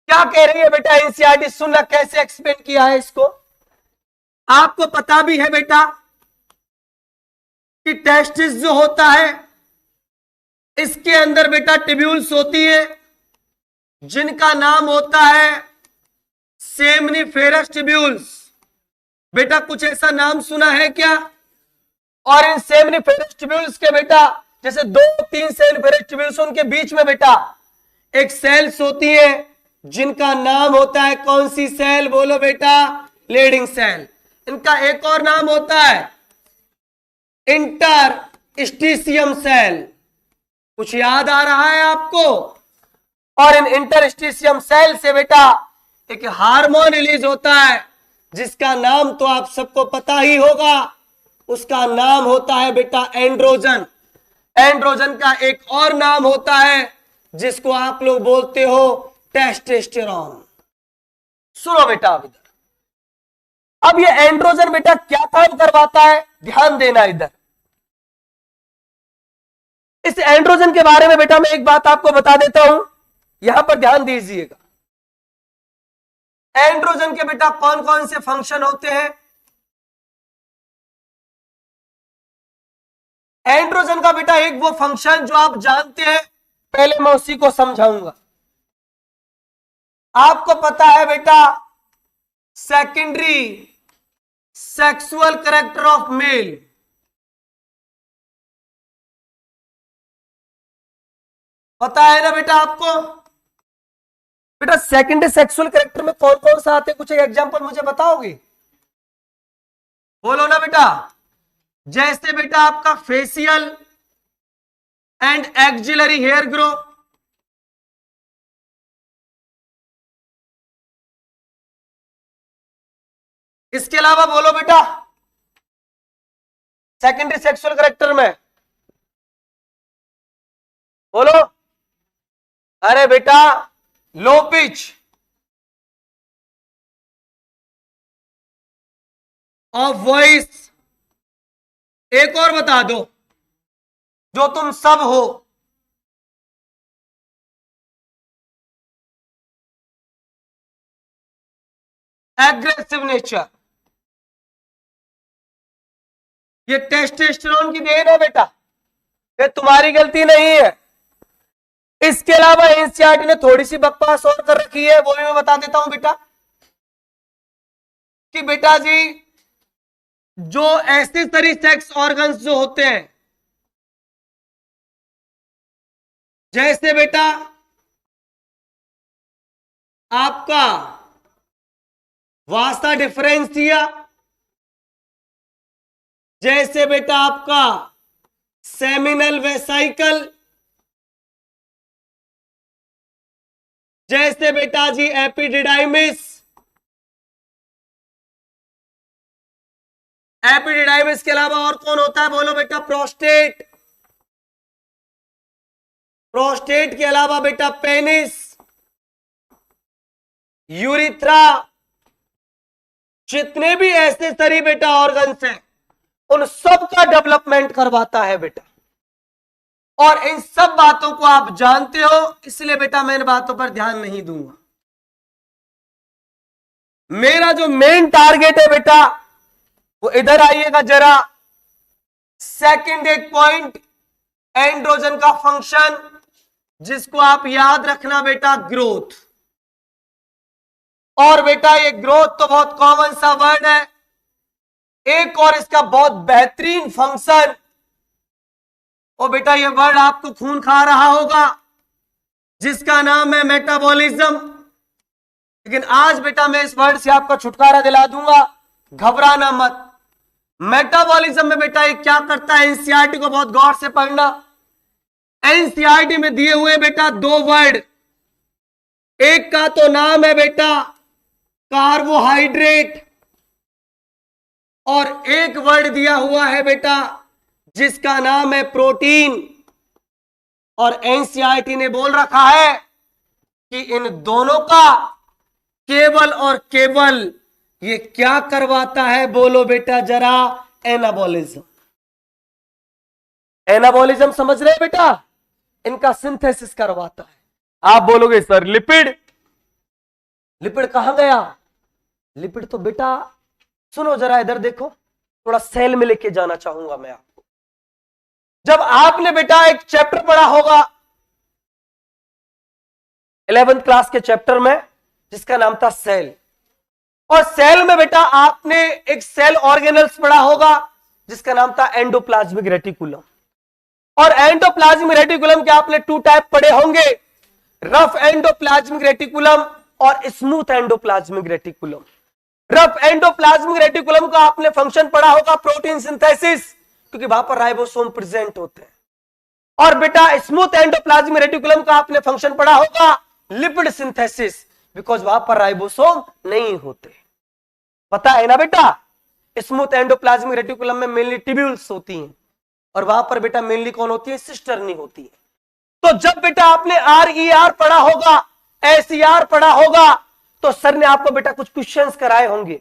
क्या कह रही है बेटा एनसीईआरटी, सुनना कैसे एक्सप्लेन किया है इसको। आपको पता भी है बेटा कि टेस्टिस जो होता है इसके अंदर बेटा ट्यूब्यूल्स होती है जिनका नाम होता है सेमनीफेरस ट्यूब्यूल्स। बेटा कुछ ऐसा नाम सुना है क्या? और इन सेमनीफेरस ट्यूब्यूल्स के बेटा जैसे 2-3 सेमनीफेरस ट्यूब्यूल्स उनके बीच में बेटा एक सेल्स होती है जिनका नाम होता है कौन सी सेल? बोलो बेटा, लीडिंग सेल। इनका एक और नाम होता है इंटरस्टिशियम सेल। कुछ याद आ रहा है आपको? और इन इंटरस्टिशियम सेल से बेटा एक हार्मोन रिलीज होता है जिसका नाम तो आप सबको पता ही होगा, उसका नाम होता है बेटा एंड्रोजन। एंड्रोजन का एक और नाम होता है जिसको आप लोग बोलते हो टेस्टोस्टेरोन। सुनो बेटा अब ये एंड्रोजन बेटा क्या काम करवाता है, ध्यान देना इधर। इस एंड्रोजन के बारे में बेटा मैं एक बात आपको बता देता हूं, यहां पर ध्यान दीजिएगा। एंड्रोजन के बेटा कौन कौन से फंक्शन होते हैं? एंड्रोजन का बेटा एक वो फंक्शन जो आप जानते हैं, पहले मैं उसी को समझाऊंगा। आपको पता है बेटा secondary sexual character of male, पता है ना बेटा आपको? बेटा सेकेंडरी सेक्सुअल कैरेक्टर में कौन कौन सा आते हैं, कुछ एग्जांपल मुझे बताओगे? बोलो ना बेटा। जैसे बेटा आपका facial and axillary hair grow, इसके अलावा बोलो बेटा सेकेंडरी सेक्सुअल कैरेक्टर में बोलो। अरे बेटा लो पिच ऑफ वॉइस, एक और बता दो जो तुम सब हो। एग्रेसिव नेचर, ये टेस्टोस्टेरोन की देन है बेटा, ये तुम्हारी गलती नहीं है। इसके अलावा एनसीईआरटी ने थोड़ी सी बकवास और कर रखी है, वो भी मैं बता देता हूं बेटा कि बेटा जी जो एक्सेसरी सेक्स ऑर्गन्स जो होते हैं, जैसे बेटा आपका वास्ता डिफरेंसिया, जैसे बेटा आपका सेमिनल वेसाइकल, जैसे बेटा जी एपिडिडाइमिस, एपिडिडाइमिस के अलावा और कौन होता है? बोलो बेटा प्रोस्टेट, प्रोस्टेट के अलावा बेटा पेनिस, यूरिथ्रा, जितने भी एक्सेसरी बेटा ऑर्गन्स हैं उन सब का डेवलपमेंट करवाता है बेटा। और इन सब बातों को आप जानते हो, इसलिए बेटा मैं इन बातों पर ध्यान नहीं दूंगा। मेरा जो मेन टारगेट है बेटा वो इधर आइएगा जरा। सेकंड एक पॉइंट एंड्रोजन का फंक्शन जिसको आप याद रखना बेटा, ग्रोथ। और बेटा ये ग्रोथ तो बहुत कॉमन सा वर्ड है, एक और इसका बहुत बेहतरीन फंक्शन, और बेटा ये वर्ड आपको खून खा रहा होगा जिसका नाम है मेटाबॉलिज्म। लेकिन आज बेटा मैं इस वर्ड से आपका छुटकारा दिला दूंगा, घबराना मत। मेटाबॉलिज्म में बेटा ये क्या करता है, एनसीईआरटी को बहुत गौर से पढ़ना। एनसीईआरटी में दिए हुए बेटा दो वर्ड, एक का तो नाम है बेटा कार्बोहाइड्रेट, और एक वर्ड दिया हुआ है बेटा जिसका नाम है प्रोटीन। और एनसीईआरटी ने बोल रखा है कि इन दोनों का केवल और केवल ये क्या करवाता है, बोलो बेटा जरा, एनाबॉलिज्म। एनाबॉलिज्म समझ रहे बेटा, इनका सिंथेसिस करवाता है। आप बोलोगे सर लिपिड, लिपिड कहां गया? लिपिड तो बेटा सुनो जरा इधर देखो, थोड़ा सेल में लेके जाना चाहूंगा मैं आपको। जब आपने बेटा एक चैप्टर पढ़ा होगा 11th क्लास के चैप्टर में, जिसका नाम था सेल, और सेल में बेटा आपने एक सेल ऑर्गेनल्स पढ़ा होगा जिसका नाम था एंडोप्लाज्मिक रेटिकुलम। और एंडोप्लाज्मिक रेटिकुलम के आपने 2 टाइप पढ़े होंगे, रफ एंडोप्लाज्मिक रेटिकुलम और smooth endoplasmic reticulum. Rough endoplasmic reticulum का आपने फंक्शन पढ़ा होगा प्रोटीन सिंथेसिस, क्योंकि वहां पर राइबोसोम प्रेजेंट होते हैं। और बेटा स्मूथ एंडोप्लाज्मिक रेटिकुलम का आपने फंक्शन पढ़ा होगा लिपिड सिंथेसिस, बिकॉज वहां पर राइबोसोम नहीं होते। पता है ना बेटा, स्मूथ एंडोप्लाज्मिक रेटिकुलम में मेनली ट्यूब्यूल्स होती हैं, और वहां पर बेटा मेनली कौन होती है, सिस्टर्नी होती है। तो जब बेटा आपने RER पढ़ा होगा, SER पढ़ा होगा, तो सर ने आपको बेटा कुछ क्वेश्चंस कराए होंगे,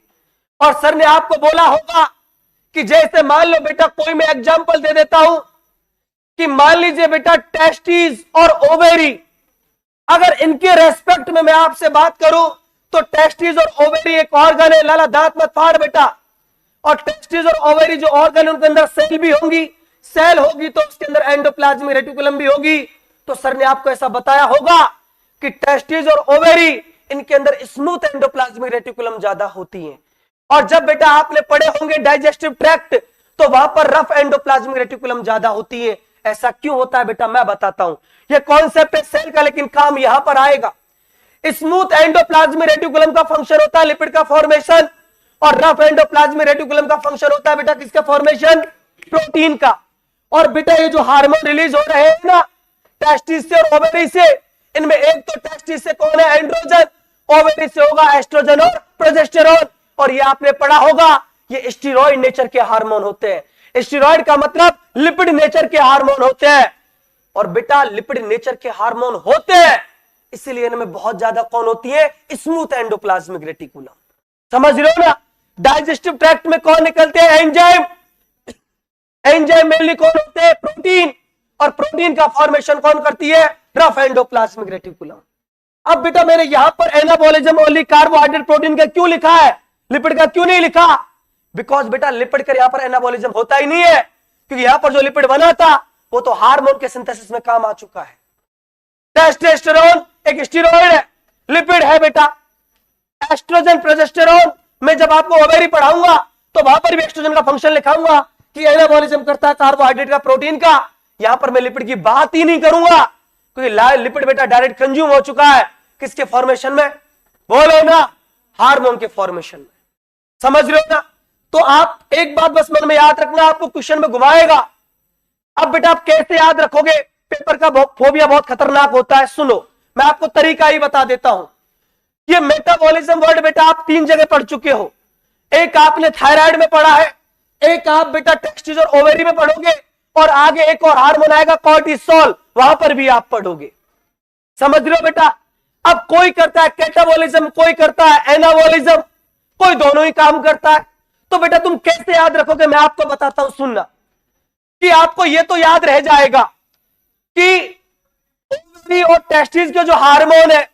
और सर ने आपको बोला होगा कि जैसे मान लो बेटा, कोई मैं एग्जांपल दे देता हूं कि मान लीजिए बेटा टेस्टिस और ओवेरी, अगर इनके रेस्पेक्ट में मैं आपसे बात करूं तो टेस्टिस और ओवेरी एक ऑर्गन है, लाला दांत मत फाड़ बेटा, और टेस्टिस और ओवेरी जो ऑर्गन उनके अंदर सेल भी होंगी, सेल होगी तो उसके अंदर एंडोप्लाज्मिक रेटिकुलम भी होगी। तो सर ने आपको ऐसा बताया होगा कि टेस्टिस और ओवेरी इनके अंदर स्मूथ एंडोप्लाज्मिक रेटिकुलम ज्यादा होती हैं। और जब बेटा आपने पढ़े होंगे डाइजेस्टिव ट्रैक्ट, तो वहां पर रफ एंडोप्लाज्मिक रेटिकुलम ज्यादा होती है। ऐसा क्यों होता है बेटा, मैं बताता हूं। यह कॉन्सेप्ट है सेल का, लेकिन काम यहां पर आएगा। स्मूथ एंडोप्लाज्मिक रेटिकुलम का फंक्शन होता है लिपिड का फॉर्मेशन, और रफ एंडोप्लाज्मिक रेटिकुलम का फंक्शन होता है बेटा किसका फॉर्मेशन, प्रोटीन का। और बेटा ये जो हार्मोन रिलीज हो रहे हैं ना टेस्टिस से और ओवेरी से, इनमें एक तो टेस्टिस से कौन है, एंड्रोजन, ओवेरी से होगा एस्ट्रोजन और प्रोजेस्टेरोन। और ये आपने पढ़ा होगा ये स्टेरॉइड नेचर के हार्मोन होते हैं। स्टेरॉइड का मतलब लिपिड नेचर के हार्मोन होते हैं, और बेटा लिपिड नेचर के हार्मोन होते हैं, इसलिए इनमें बहुत ज्यादा कौन होती है, स्मूथ एंडोप्लाज्मिक रेटिकुलम। समझ रहे हो ना। डाइजेस्टिव ट्रैक्ट में कौन निकलते हैं, एंजाइम। एंजाइम मेनली कौन होते हैं, प्रोटीन, और प्रोटीन का फॉर्मेशन कौन करती है, रफ एंडोप्लाज्मिक रेटिकुलम। अब बेटा मैंने यहां पर एनाबॉलिज्म ओनली कार्बोहाइड्रेट प्रोटीन का क्यों लिखा है, लिपिड का क्यों नहीं लिखा, बिकॉज बेटा लिपिड का यहां पर एनाबॉलिज्म होता ही नहीं है, क्योंकि यहां पर जो लिपिड बना था वो तो हार्मोन के सिंथेसिस में काम आ चुका है। टेस्टोस्टेरोन एक स्टेरॉइड है, लिपिड है बेटा। एस्ट्रोजन प्रोजेस्टेरोन में जब आपको ओवेरी पढ़ाऊंगा तो वहां पर भी एस्ट्रोजन का फंक्शन लिखाऊंगा कि एनाबॉलिज्म करता है कार्बोहाइड्रेट का, प्रोटीन का। यहां पर मैं लिपिड की बात ही नहीं करूंगा, क्योंकि लिपिड बेटा डायरेक्ट कंज्यूम हो चुका है किसके फॉर्मेशन में, बोलो ना, हार्मोन के फॉर्मेशन में। समझ रहे हो ना। तो आप एक बात बस मन में याद रखना, आपको क्वेश्चन में घुमाएगा। अब बेटा आप कैसे याद रखोगे, पेपर का फोबिया बहुत खतरनाक होता है। सुनो मैं आपको तरीका ही बता देता हूं। ये मेटाबॉलिज्म वर्ड बेटा आप 3 जगह पढ़ चुके हो। एक आपने थायराइड में पढ़ा है, एक आप बेटा टेस्टिस और ओवेरी में पढ़ोगे, और आगे एक और हार्मोन आएगा कॉर्टिसोल, वहां पर भी आप पढ़ोगे। समझ रहे हो बेटा। अब कोई करता है कैटाबॉलिज्म, कोई करता है एनाबॉलिज्म, कोई दोनों ही काम करता है। तो बेटा तुम कैसे याद रखोगे, मैं आपको बताता हूं, सुनना कि आपको यह तो याद रह जाएगा कि ओवरी और टेस्टिस के जो हार्मोन है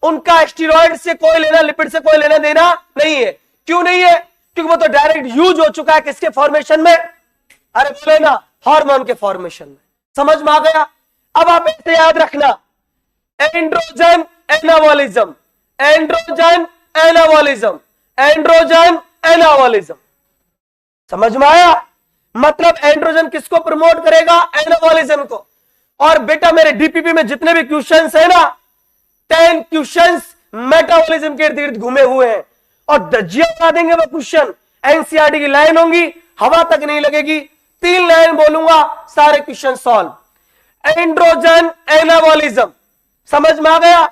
उनका स्टेरॉइड से कोई लेना, लिपिड से कोई लेना देना नहीं है। क्यों नहीं है, क्योंकि वो तो डायरेक्ट यूज हो चुका है किसके फॉर्मेशन में, अरे बोले ना, हार्मोन के फॉर्मेशन में। समझ में आ गया। अब आप ऐसे याद रखना, androgen anabolism, androgen anabolism, androgen anabolism. समझ में आया। मतलब एंड्रोजन किसको प्रमोट करेगा, एनाबॉलिज्म को। और बेटा मेरे डीपीपी में जितने भी क्वेश्चंस है ना, 10 क्वेश्चंस मेटाबॉलिज्म के इर्द गिर्द घूमे हुए हैं, और दज्जिया बना देंगे वो क्वेश्चन। एनसीईआरटी की लाइन होंगी, हवा तक नहीं लगेगी, 3 लाइन बोलूंगा, सारे क्वेश्चन सॉल्व। एंड्रोजन एनाबॉलिज्म समझ में आ गया।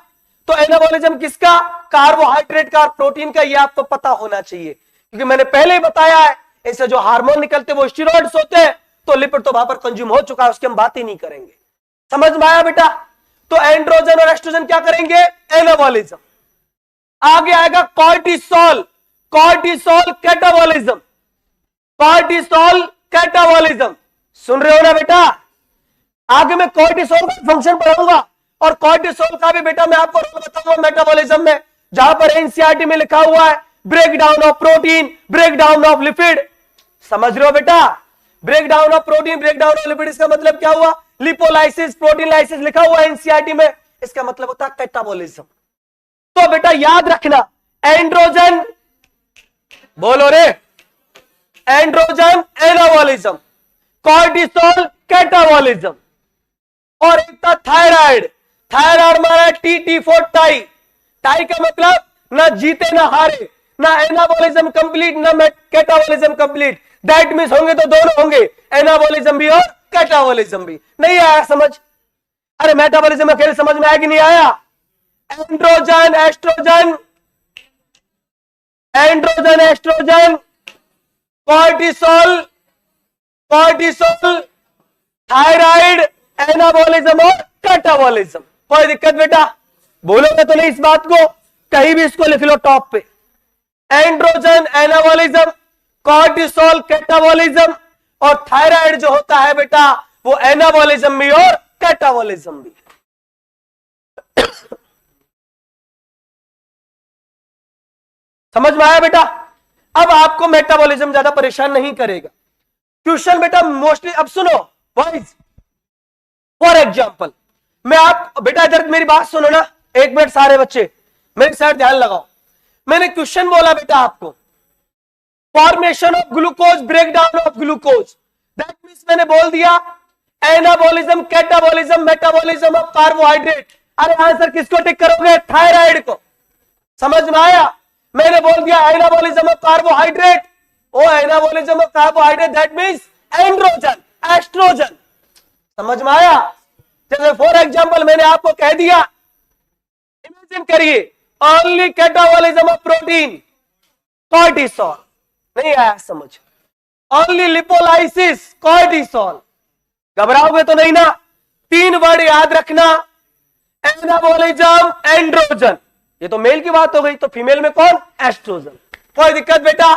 तो एनाबॉलिज्म किसका, कार्बोहाइड्रेट का, प्रोटीन का, ये आपको पता होना चाहिए, क्योंकि मैंने पहले ही बताया है इससे जो हार्मोन निकलते वो स्टेरॉइड्स होते हैं, तो लिपिड तो वहां पर कंज्यूम हो चुका है, उसकी हम बात ही नहीं करेंगे। समझ में आया बेटा। तो एंड्रोजन और एस्ट्रोजन क्या करेंगे, एनाबॉलिज्म। आगे आएगा cortisol, cortisol catabolism, cortisol catabolism. सुन रहे हो ना बेटा। आगे मैं कॉर्टिसोल का फंक्शन पढ़ाऊंगा, और कॉर्टिसोल का भी बेटा मैं आपको रोल बताऊंगा मेटाबॉलिज्म में, जहां पर एनसीईआरटी में लिखा हुआ है break down of protein, break down of lipid. समझ रहे हो बेटा? Break down of protein, break down of lipid, इसका मतलब क्या हुआ? लिपोलाइसिस, प्रोटीन लाइसिस लिखा हुआ है एनसीईआरटी में, इसका मतलब होता है कैटाबॉलिज्म। तो बेटा याद रखना, एंड्रोजन, बोलो रे, एंड्रोजन एनाबॉलिज्म, कॉर्टिसोल कैटाबॉलिज्म, और एक था थायराइड। थायराइड माना T4 टाई। टाई का मतलब ना जीते ना हारे, ना एनाबॉलिज्म कंप्लीट ना कैटाबॉलिज्म कंप्लीट। दैट मींस होंगे तो दोनों होंगे, एनाबॉलिज्म भी और कैटाबॉलिज्म भी। नहीं आया समझ? अरे मेटाबॉलिज्म अकेले समझ में आया कि नहीं आया? Androgen estrogen, androgen estrogen, cortisol, cortisol, thyroid, anabolism और कैटाबॉलिज्म। कोई दिक्कत बेटा? बोलोगे तो नहीं इस बात को? कहीं भी इसको लिख लो टॉप पे, एंड्रोजन एनाबॉलिज्म, कॉर्टिसोल कैटाबॉलिज्म, और थायराइड जो होता है बेटा वो एनाबॉलिज्म भी और कैटाबॉलिज्म भी। समझ में आया बेटा? अब आपको मेटाबॉलिज्म ज्यादा परेशान नहीं करेगा। क्वेश्चन बेटा मोस्टली, अब सुनो वाइज, फॉर एग्जाम्पल मैं आप बेटा इधर मेरी बात सुनो ना, एक मिनट सारे बच्चे मेरी साइड ध्यान लगाओ। मैंने क्वेश्चन बोला बेटा आपको, formation of glucose, break down of glucose, that means मैंने बोल दिया anabolism, catabolism, metabolism of carbohydrate. अरे आंसर किसको टिक करोगे? थायराइड को। समझ में आया? मैंने बोल दिया anabolism of carbohydrate, oh anabolism of carbohydrate that means androgen estrogen. समझ में आया? जैसे फॉर एग्जांपल मैंने आपको कह दिया, इमेजिन करिए only catabolism of protein, cortisol. नहीं आया समझ? Only lipolysis, cortisol. घबराओगे तो नहीं ना? 3 वर्ड याद रखना, एनाबॉलिज्म, एंड्रोजन, ये तो मेल की बात हो गई, तो फीमेल में कौन? एस्ट्रोजन। कोई दिक्कत बेटा?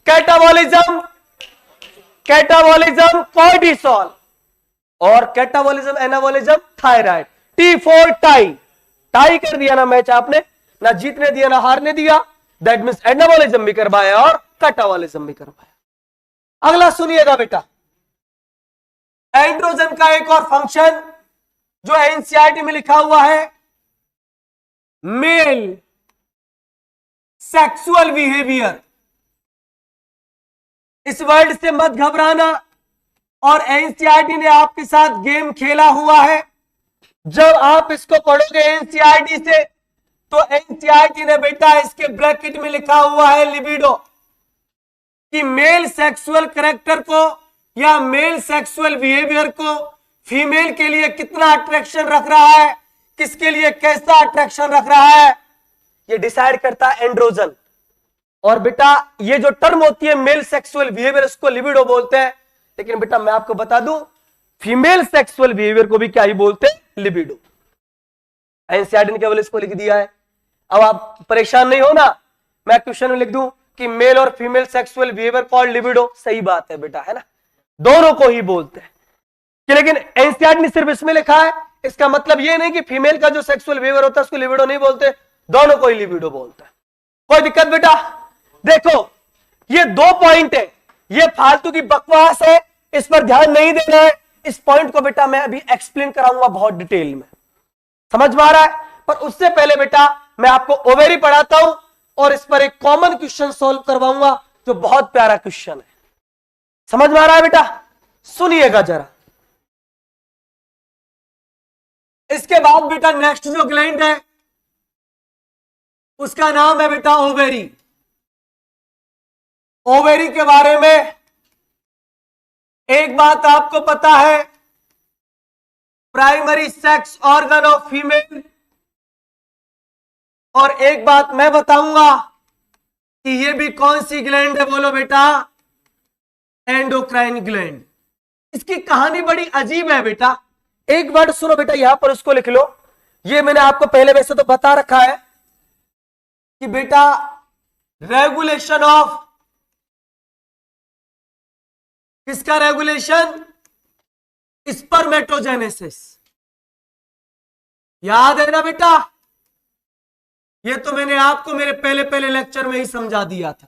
कैटाबॉलिज्म, कैटाबॉलिज्म कॉर्टिसोल, और catabolism anabolism thyroid. T4 tie, tie कर दिया ना मैच आपने, ना जीतने दिया ना हारने दिया, दैट मींस एनाबॉलिज्म भी करवाया और कैटाबॉलिज्म भी करवाया। अगला सुनिएगा बेटा, एंड्रोजन का एक और फंक्शन जो एनसीईआरटी में लिखा हुआ है, मेल सेक्सुअल बिहेवियर। इस वर्ड से मत घबराना, और एनसीईआरटी ने आपके साथ गेम खेला हुआ है। जब आप इसको पढ़ोगे एनसीईआरटी से, तो एनसीईआरटी ने बेटा इसके ब्रैकेट में लिखा हुआ है लिबिडो, कि मेल सेक्सुअल कैरेक्टर को या मेल सेक्सुअल बिहेवियर को फीमेल के लिए कितना अट्रैक्शन रख रहा है, किसके लिए कैसा अट्रैक्शन रख रहा है, ये डिसाइड करता है एंड्रोजन। और बेटा ये जो टर्म होती है मेल सेक्सुअल बिहेवियर, उसको लिबिडो बोलते हैं। लेकिन बेटा मैं आपको बता दूं, फीमेल सेक्सुअल बिहेवियर को भी क्या ही बोलते हैं? लिबिडो। एनसीईआरटी ने केवल इसको लिख दिया है। अब आप परेशान नहीं हो ना, मैं क्वेश्चन में लिख दूं कि मेल और female sexual behaviour called libido, सही बात है बेटा, है ना, दोनों को ही बोलते हैं। कि लेकिन एनसीईआरटी ने सिर्फ इसमें लिखा है, इसका मतलब ये नहीं कि फीमेल का जो सेक्सुअल बिहेवियर होता है उसको लिबिडो नहीं बोलते, दोनों को ही लिबिडो बोलते हैं। कोई दिक्कत बेटा? देखो ये 2 पॉइंट है, ये फालतू की बकवास है, इस पर ध्यान नहीं देना है। इस पॉइंट को बेटा मैं अभी एक्सप्लेन कराऊंगा बहुत डिटेल में, समझ में आ रहा है? पर उससे पहले बेटा मैं आपको ओवेरी पढ़ाता हूं, और इस पर एक कॉमन क्वेश्चन सॉल्व करवाऊंगा जो बहुत प्यारा क्वेश्चन है। समझ में आ रहा है बेटा? सुनिएगा जरा। इसके बाद बेटा नेक्स्ट जो ग्लैंड है उसका नाम है बेटा ओवेरी। ओवेरी के बारे में एक बात आपको पता है, primary sex organ of female, और एक बात मैं बताऊंगा कि ये भी कौन सी ग्लैंड है, बोलो बेटा? Endocrine gland. इसकी कहानी बड़ी अजीब है बेटा। एक वर्ड सुनो बेटा, यहां पर उसको लिख लो, ये मैंने आपको पहले वैसे तो बता रखा है कि बेटा रेगुलेशन ऑफ, किसका रेगुलेशन? स्पर्मेटोजेनेसिस। याद है ना बेटा? ये तो मैंने आपको मेरे पहले पहले लेक्चर में ही समझा दिया था।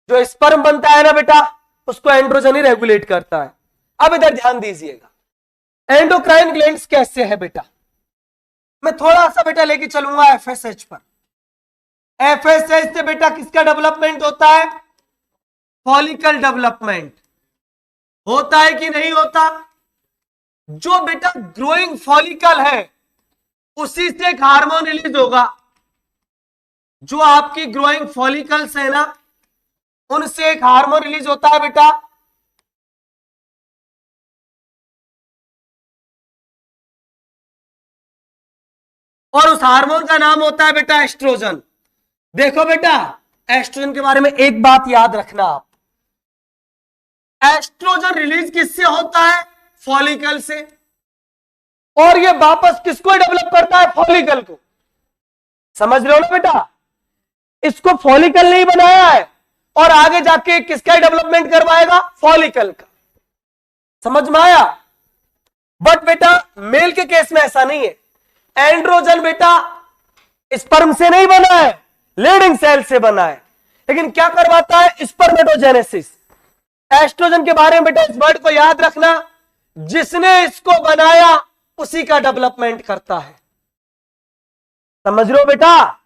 जो स्पर्म बनता है ना बेटा, उसको एंड्रोजन ही रेगुलेट करता है। अब इधर ध्यान दीजिएगा, एंडोक्राइन ग्लैंड्स कैसे है बेटा। मैं थोड़ा सा बेटा लेके चलूंगा एफएसएच पर। एफएसएच से बेटा किसका डेवलपमेंट होता है? फॉलिकल डेवलपमेंट होता है कि नहीं होता? जो बेटा ग्रोइंग फॉलिकल है उसी से एक हार्मोन रिलीज होगा। जो आपकी ग्रोइंग फॉलिकल्स है ना, उनसे एक हार्मोन रिलीज होता है बेटा, और उस हार्मोन का नाम होता है बेटा एस्ट्रोजन। देखो बेटा, एस्ट्रोजन के बारे में एक बात याद रखना आप, एस्ट्रोजन रिलीज किससे होता है? फॉलिकल से। और ये वापस किसको डेवलप करता है? फॉलिकल को। समझ रहे हो ना बेटा, इसको फॉलिकल नहीं बनाया है और आगे जाके किसका डेवलपमेंट करवाएगा? फॉलिकल का। समझ में आया? बट बेटा मेल के केस में ऐसा नहीं है। एंड्रोजन बेटा स्पर्म से नहीं बना है, लीडिंग सेल से बना है, लेकिन क्या करवाता है? स्पर्मेटोजेनेसिस। एस्ट्रोजन के बारे में बेटा इस वर्ड को याद रखना, जिसने इसको बनाया उसी का डेवलपमेंट करता है। समझ रहे हो बेटा,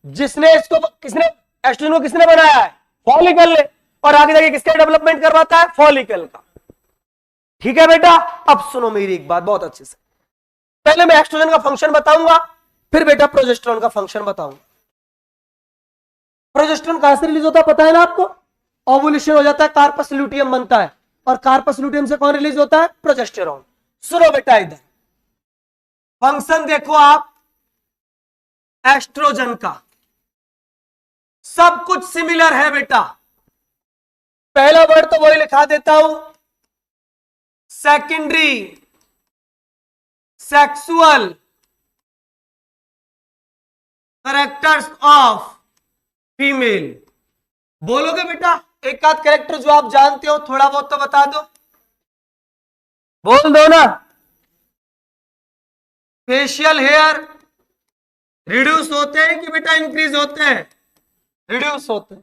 जिसने इसको, किसने, एस्ट्रोजन को किसने बनाया है? फॉलिकल ने, और आगे जाके किसका डेवलपमेंट करवाता है? फॉलिकल का। ठीक है बेटा, अब सुनो मेरी एक बात बहुत अच्छे से। पहले मैं एस्ट्रोजन का फंक्शन बताऊंगा, फिर बेटा प्रोजेस्टेरोन का फंक्शन बताऊंगा। प्रोजेस्टेरोन कहां से रिलीज होता है पता है ना आपको? ओवुलेशन हो जाता है, कार्पस ल्यूटियम बनता है, और कार्पस ल्यूटियम से कौन रिलीज होता है? प्रोजेस्टेरोन। सुनो बेटा, इधर फंक्शन देखो आप एस्ट्रोजन का, सब कुछ सिमिलर है बेटा। पहला वर्ड तो वही लिखा देता हूं, secondary sexual characters of female. बोलोगे बेटा एक आध कैरेक्टर जो आप जानते हो, थोड़ा बहुत तो बता दो, बोल दो ना। फेशियल हेयर रिड्यूस होते हैं कि बेटा इंक्रीज होते हैं? रिड्यूस होते हैं।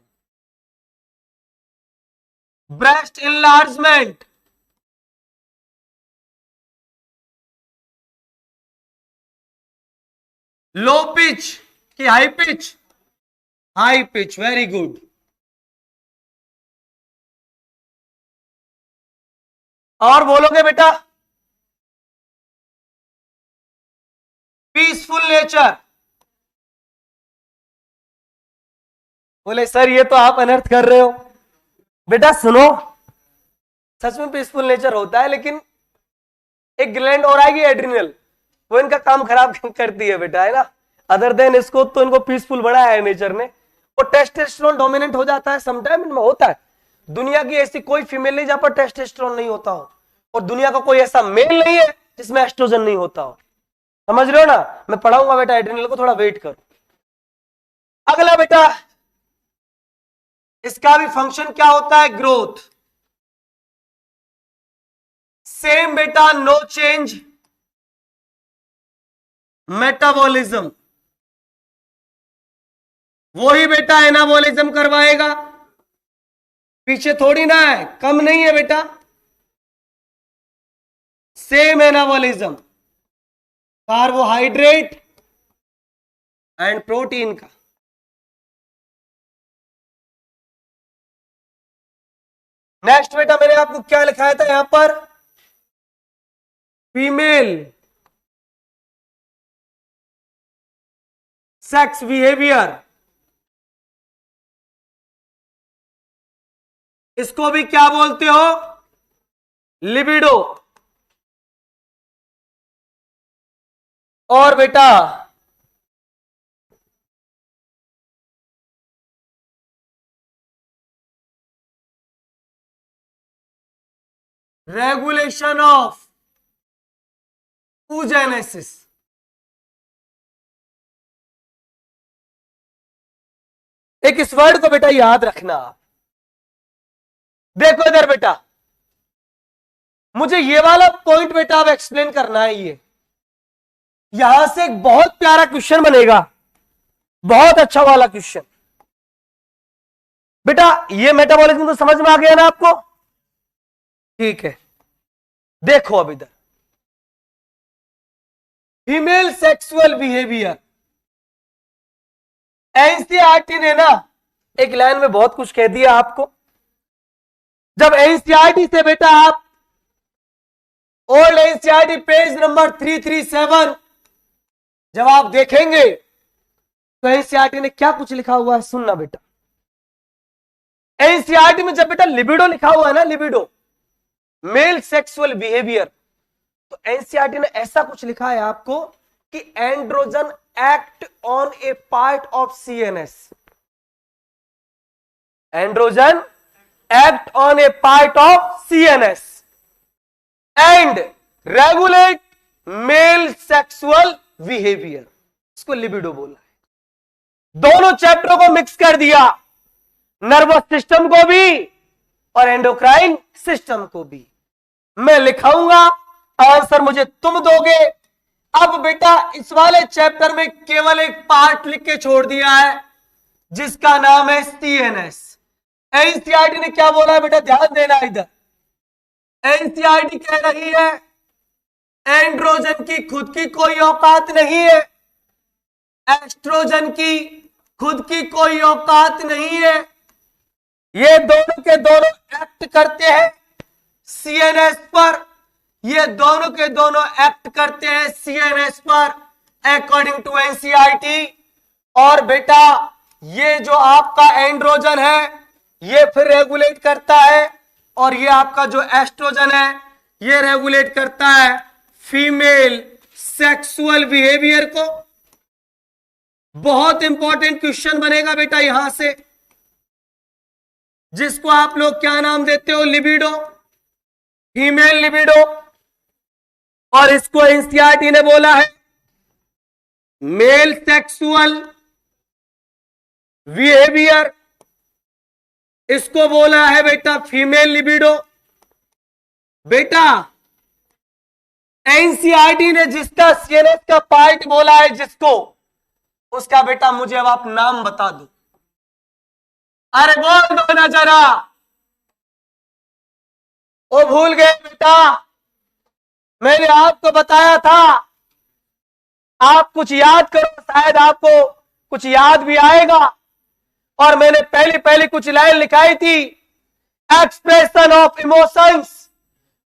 ब्रेस्ट इनलार्जमेंट, लो पिच कि high pitch? High pitch, very good. और बोलोगे बेटा पीसफुल नेचर। बोले सर ये तो आप अनर्थ कर रहे हो। बेटा सुनो, सच में पीसफुल नेचर होता है, लेकिन एक ग्लैंड और आएगी एड्रिनल, वो इनका काम खराब करती है बेटा, है ना। अदर देन इसको तो इनको पीसफुल बनाया है नेचर ने। वो टेस्टोस्टेरोन डोमिनेंट हो जाता है, समटाइम इनमें होता है। दुनिया की ऐसी कोई फीमेल नहीं जहां पर टेस्टोस्टेरोन नहीं होता हो, और दुनिया का कोई ऐसा मेल नहीं है जिसमें एस्ट्रोजन नहीं होता हो। समझ रहे हो ना? मैं पढ़ाऊंगा बेटा एड्रिनल को, थोड़ा वेट करो। अगला बेटा, इसका भी फंक्शन क्या होता है? ग्रोथ। सेम बेटा, नो चेंज। मेटाबॉलिज्म, वही बेटा एनाबॉलिज्म करवाएगा, पीछे थोड़ी ना है, कम नहीं है बेटा, same anabolism, carbohydrate and protein का। नेक्स्ट बेटा मैंने आपको क्या लिखाया था यहां पर? फीमेल सेक्स बिहेवियर, इसको भी क्या बोलते हो? लिबिडो। और बेटा रेगुलेशन ऑफ oogenesis। एक इस वर्ड को बेटा याद रखना। देखो इधर बेटा, मुझे ये वाला पॉइंट बेटा अब एक्सप्लेन करना है। ये यहां से एक बहुत प्यारा क्वेश्चन बनेगा, बहुत अच्छा वाला क्वेश्चन। बेटा ये मेटाबॉलिज्म तो समझ में आ गया ना आपको? ठीक है, देखो अब इधर फीमेल सेक्सुअल बिहेवियर, एनसीईआरटी ने ना एक लाइन में बहुत कुछ कह दिया आपको। जब एनसीईआरटी से बेटा आप ओल्ड एनसीईआरटी पेज नंबर 337 जब आप देखेंगे तो एनसीईआरटी ने क्या कुछ लिखा हुआ है सुनना बेटा। एनसीईआरटी में जब बेटा लिबिडो लिखा हुआ है ना, लिबिडो मेल सेक्सुअल बिहेवियर, तो एनसीईआरटी ने ऐसा कुछ लिखा है आपको कि androgen act on A part of CNS, androgen act on a part of CNS and regulate male sexual behavior, इसको लिबिडो बोला है। दोनों चैप्टरों को मिक्स कर दिया, नर्वस सिस्टम को भी और एंडोक्राइन सिस्टम को भी। मैं लिखाऊंगा, आंसर मुझे तुम दोगे। अब बेटा इस वाले चैप्टर में केवल एक पार्ट लिख के छोड़ दिया है जिसका नाम है सीएनएस। एनसीईआरटी ने क्या बोला है बेटा, ध्यान देना इधर। एनसीईआरटी कह रही है एंड्रोजन की खुद की कोई औकात नहीं है, एस्ट्रोजन की खुद की कोई औकात नहीं है, ये दोनों के दोनों एक्ट करते हैं सीएनएस पर, ये दोनों के दोनों एक्ट करते हैं सीएनएस पर अकॉर्डिंग टू एनसीईआरटी। और बेटा ये जो आपका एंड्रोजन है ये फिर रेगुलेट करता है, और ये आपका जो एस्ट्रोजन है ये रेगुलेट करता है फीमेल सेक्सुअल बिहेवियर को। बहुत इंपॉर्टेंट क्वेश्चन बनेगा बेटा यहां से, जिसको आप लोग क्या नाम देते हो, लिबिडो, फीमेल लिबिडो, और इसको एनसीईआरटी ने बोला है मेल सेक्सुअल बिहेवियर, इसको बोला है बेटा फीमेल लिबिडो। बेटा एनसीईआरटी ने जिसका सीएनएस का पार्ट बोला है जिसको, उसका बेटा मुझे अब आप नाम बता दो। अरे बोल दो ना जरा, वो भूल गए बेटा, मैंने आपको बताया था आप कुछ याद करो, शायद आपको कुछ याद भी आएगा। और मैंने पहली कुछ लाइन लिखाई थी एक्सप्रेशन ऑफ इमोशंस,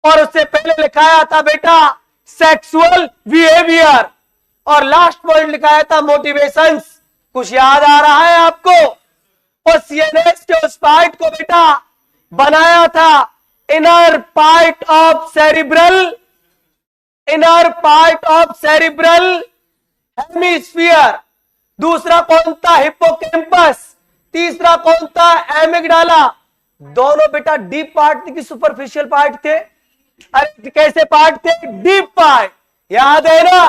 और उससे पहले लिखाया था बेटा सेक्सुअल बिहेवियर, और लास्ट पॉइंट लिखाया था मोटिवेशंस। कुछ याद आ रहा है आपको? और सीएनएस के उस पार्ट को बेटा बनाया था inner part of cerebral, inner part of cerebral hemisphere. दूसरा कौन था? हिप्पोकैम्पस। तीसरा कौन था? एमिगडाला। दोनों बेटा डीप पार्ट थे कि सुपरफिशियल पार्ट थे? अरे कैसे पार्ट थे? डीप पार्ट, याद है ना?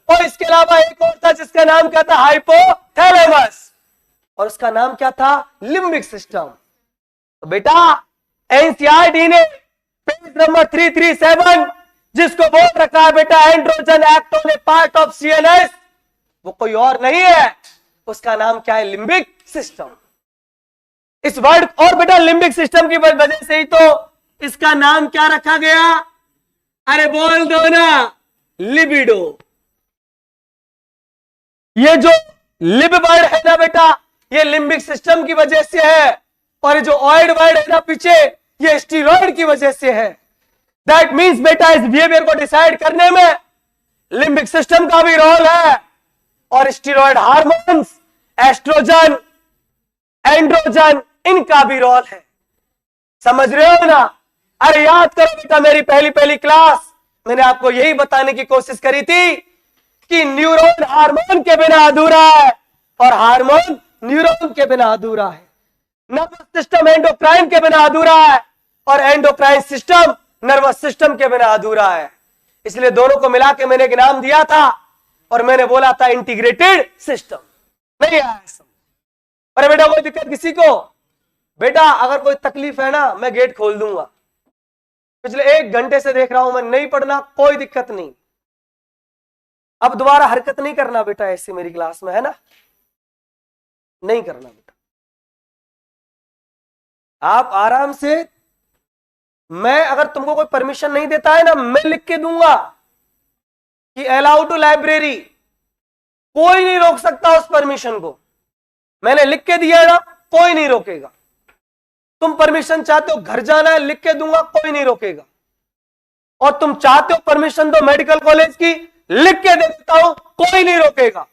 और इसके अलावा एक और था जिसका नाम क्या था? हाइपोथैलेमस, और उसका नाम क्या था? Limbic system. तो बेटा एनसीईआरटी ने पेज नंबर 337 जिसको बोल रखा है बेटा androgen act on A part of CNS, वो कोई और नहीं है, उसका नाम क्या है? Limbic system. इस वर्ड और बेटा लिम्बिक सिस्टम की वजह से ही तो इसका नाम क्या रखा गया? अरे बोल दो ना, लिबिडो। ये जो लिब वर्ड है ना बेटा, ये लिम्बिक सिस्टम की वजह से है, और ये जो ऑइड वर्ड है ना पीछे, ये स्टीरॉइड की वजह से है। दैट मीन्स बेटा इस बिहेवियर को डिसाइड करने में लिम्बिक सिस्टम का भी रोल है, और स्टीरॉइड हार्मोन्स, एस्ट्रोजन, एंड्रोजन, इनका भी रोल है। समझ रहे हो ना? अरे याद करो बेटा मेरी पहली क्लास, मैंने आपको यही बताने की कोशिश करी थी कि न्यूरॉन हार्मोन के बिना अधूरा है, और हार्मोन न्यूरॉन के बिना अधूरा है। नर्वस सिस्टम एंडोक्राइन के बिना अधूरा है, और एंडोक्राइन सिस्टम नर्वस सिस्टम के बिना अधूरा है। इसलिए दोनों को मिला के मैंने एक नाम दिया था, और मैंने बोला था इंटीग्रेटेड सिस्टम। नहीं आया समझ? अरे बेटा कोई दिक्कत किसी को? बेटा अगर कोई तकलीफ है ना, मैं गेट खोल दूंगा। पिछले 1 घंटे से देख रहा हूं मैं, नहीं पढ़ना कोई दिक्कत नहीं। अब दोबारा हरकत नहीं करना बेटा ऐसे मेरी क्लास में, है ना, नहीं करना बेटा। आप आराम से, मैं अगर तुमको कोई परमिशन नहीं देता है ना, मैं लिख के दूंगा कि अलाउ टू लाइब्रेरी, कोई नहीं रोक सकता उस परमिशन को। मैंने लिख के दिया ना, कोई नहीं रोकेगा। तुम परमिशन चाहते हो घर जाना है, लिख के दूंगा, कोई नहीं रोकेगा। और तुम चाहते हो परमिशन दो मेडिकल कॉलेज की, लिख के दे देता हूं, कोई नहीं रोकेगा।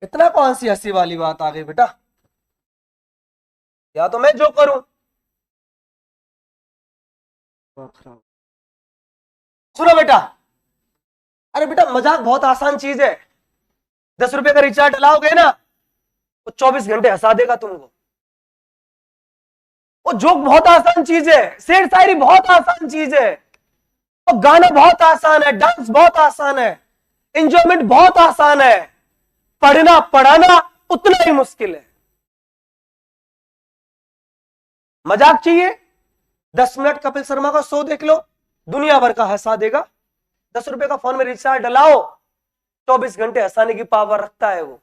इतना कौन सी हंसी वाली बात आ गई बेटा, या तो मैं जो करूं। सुनो बेटा, अरे बेटा मजाक बहुत आसान चीज है। 10 रुपए का रिचार्ज डलाओगे ना, वो 24 घंटे हंसा देगा तुमको। वो जोक बहुत आसान चीज है, शेर शायरी बहुत आसान चीज है, और गाना बहुत आसान है, डांस बहुत आसान है, एंजॉयमेंट बहुत आसान है, पढ़ना पढ़ाना उतना ही मुश्किल है। मजाक चाहिए? 10 मिनट कपिल शर्मा का शो देख लो, दुनिया भर का हंसा देगा। 10 रुपए का फोन में रिचार्ज डलाओ, 24 घंटे हंसाने की पावर रखता है वो।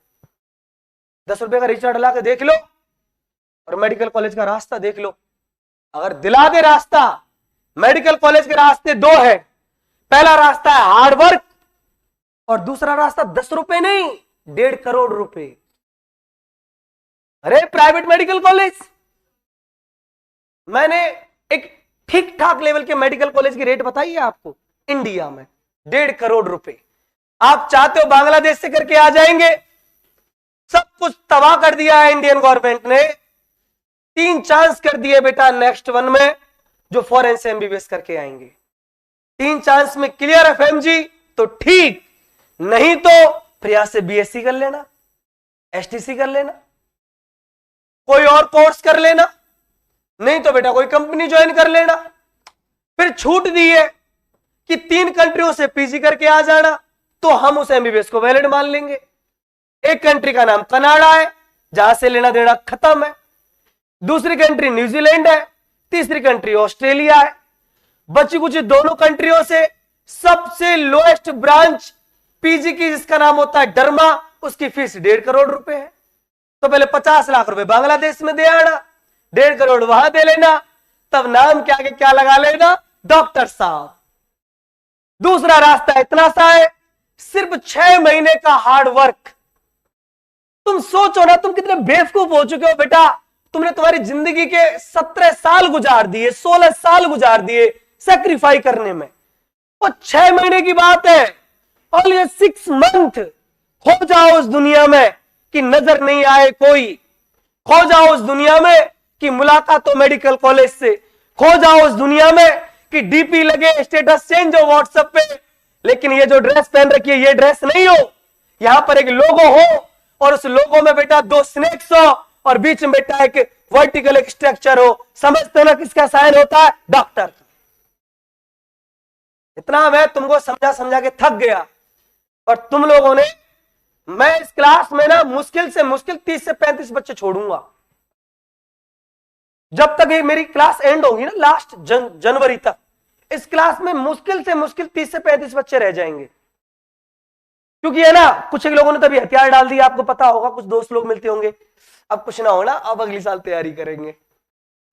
10 रुपए का रिचार्ज डला के देख लो, और मेडिकल कॉलेज का रास्ता देख लो। अगर दिला दे रास्ता, मेडिकल कॉलेज के रास्ते दो है। पहला रास्ता है हार्ड वर्क, और दूसरा रास्ता 10 रुपए नहीं, 1.5 करोड़ रुपए। अरे प्राइवेट मेडिकल कॉलेज, मैंने एक ठीक ठाक लेवल के मेडिकल कॉलेज की रेट बताई है आपको इंडिया में, 1.5 करोड़ रुपए। आप चाहते हो बांग्लादेश से करके आ जाएंगे? सब कुछ तबाह कर दिया है इंडियन गवर्नमेंट ने। 3 चांस कर दिए बेटा नेक्स्ट 1 में, जो फॉरेन से एमबीबीएस करके आएंगे। 3 चांस में क्लियर एफएमजी तो ठीक, नहीं तो फिर यहां से बीएससी कर लेना, एसटीसी कर लेना, कोई और कोर्स कर लेना, नहीं तो बेटा कोई कंपनी ज्वाइन कर लेना। फिर छूट दी है कि 3 कंट्रियों से पीजी करके आ जाना, तो हम उस एमबीबीएस को वैलिड मान लेंगे। एक कंट्री का नाम कनाडा है, जहां से लेना देना खत्म है। दूसरी कंट्री न्यूजीलैंड है, तीसरी कंट्री ऑस्ट्रेलिया है। बची कुछ दोनों कंट्रियों से सबसे लोएस्ट ब्रांच पीजी की, जिसका नाम होता है डरमा, उसकी फीस 1.5 करोड़ रुपए है। तो पहले 50 लाख रुपए बांग्लादेश में दे आना, 1.5 करोड़ वहां दे लेना, तब नाम के आगे क्या लगा लेना, डॉक्टर साहब। दूसरा रास्ता इतना सा है, सिर्फ 6 महीने का हार्ड वर्क। तुम सोचो ना, तुम कितने बेवकूफ हो चुके हो बेटा। तुमने तुम्हारी जिंदगी के 17 साल गुजार दिए, 16 साल गुजार दिए सेक्रीफाई करने में, और 6 महीने की बात है, और ये 6 मंथ। खो जाओ उस दुनिया में कि नजर नहीं आए कोई, खो जाओ उस दुनिया में कि मुलाकात हो मेडिकल कॉलेज से, खो जाओ उस दुनिया में कि डीपी लगे, स्टेटस चेंज हो व्हाट्सएप पे, लेकिन ये जो ड्रेस पहन रखी है ये ड्रेस नहीं हो। यहां पर एक लोगो हो, और उस लोगो में बेटा 2 स्नेक्स हो, और बीच में बेटा एक वर्टिकल एक स्ट्रक्चर हो। समझते हो ना किसका साइन होता है? डॉक्टर। इतना मैं तुमको समझा समझा के थक गया, और तुम लोगों ने, मैं इस क्लास में ना मुश्किल से मुश्किल 30 से 35 बच्चे छोड़ूंगा। जब तक ये मेरी क्लास एंड होगी ना, लास्ट जनवरी तक, इस क्लास में मुश्किल से मुश्किल 30 से 35 बच्चे रह जाएंगे। क्योंकि है ना, कुछ एक लोगों ने तभी हथियार डाल दिया, आपको पता होगा, कुछ दोस्त लोग मिलते होंगे। अब कुछ ना होना, अब अगली साल तैयारी करेंगे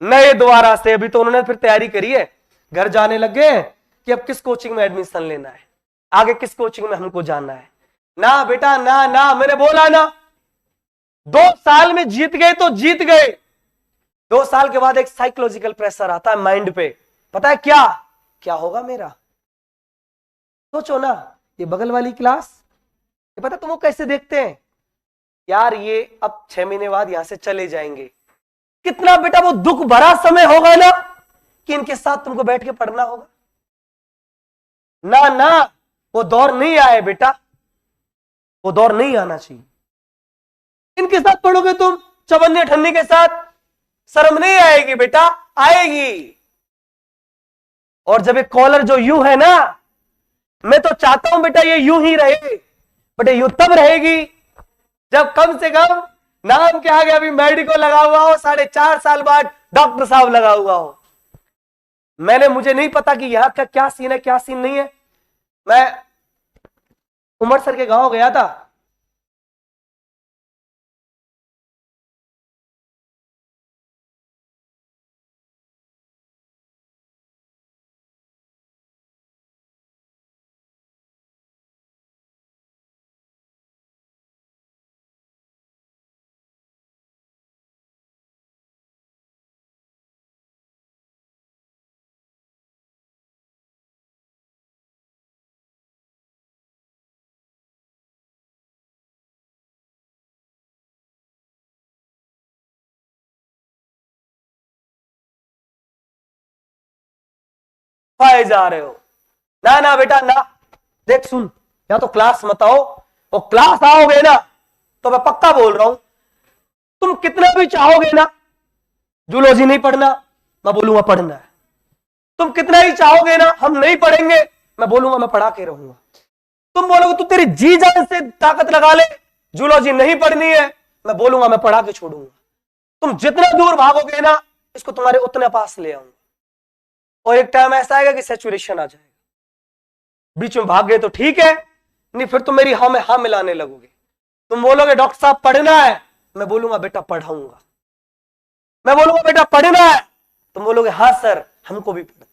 नए दोबारा से। अभी तो उन्होंने फिर तैयारी करी है, घर जाने लग गए कि अब किस कोचिंग में एडमिशन लेना है, आगे किस कोचिंग में हमको जाना है। ना बेटा ना ना, मैंने बोला ना, 2 साल में जीत गए तो जीत गए। 2 साल के बाद एक साइकोलॉजिकल प्रेशर आता है माइंड पे, पता है क्या क्या होगा मेरा? सोचो ना, ये बगल वाली क्लास, ये पता तुमको कैसे देखते हैं यार, ये अब 6 महीने बाद यहां से चले जाएंगे। कितना बेटा वो दुख भरा समय होगा ना, कि इनके साथ तुमको बैठ के पढ़ना होगा। ना ना, वो दौर नहीं आए बेटा, वो दौर नहीं आना चाहिए। इनके साथ पढ़ोगे तुम, चवन्नी ठन्नी के साथ, शर्म नहीं आएगी बेटा? आएगी। और जब एक कॉलर जो यूं है ना, मैं तो चाहता हूं बेटा ये यूं ही रहे, बट यूं तब रहेगी जब कम से कम नाम के आगे अभी मेडिको लगा हुआ हो, 4.5 साल बाद डॉक्टर साहब लगा हुआ हो। मुझे नहीं पता कि यहाँ का क्या सीन है क्या सीन नहीं है। मैं उमर सर के गांव गया था, पाए जा रहे हो। ना ना बेटा ना, देख सुन, या तो क्लास मत आओ, और क्लास आओगे ना तो मैं पक्का बोल रहा हूं, तुम कितना भी चाहोगे ना जूलॉजी नहीं पढ़ना, मैं बोलूंगा पढ़ना है। तुम कितना ही चाहोगे ना हम नहीं पढ़ेंगे, मैं बोलूंगा मैं पढ़ा के रहूंगा। तुम बोलोगे तू तेरी जी जान से ताकत लगा ले, जूलॉजी नहीं पढ़नी है, मैं बोलूंगा मैं पढ़ा के छोड़ूंगा। तुम जितना दूर भागोगे ना, इसको तुम्हारे उतने पास ले आऊंगा। और एक टाइम ऐसा आएगा कि सैचुरेशन आ जाएगा, बीच में भाग गए तो ठीक है, नहीं फिर तुम मेरी हाँ में हाँ मिलाने लगोगे। तुम बोलोगे डॉक्टर साहब पढ़ना है, मैं बोलूंगा बेटा पढ़ाऊंगा। मैं बोलूंगा बेटा पढ़ना है, तुम बोलोगे हाँ सर हमको भी पढ़ना है।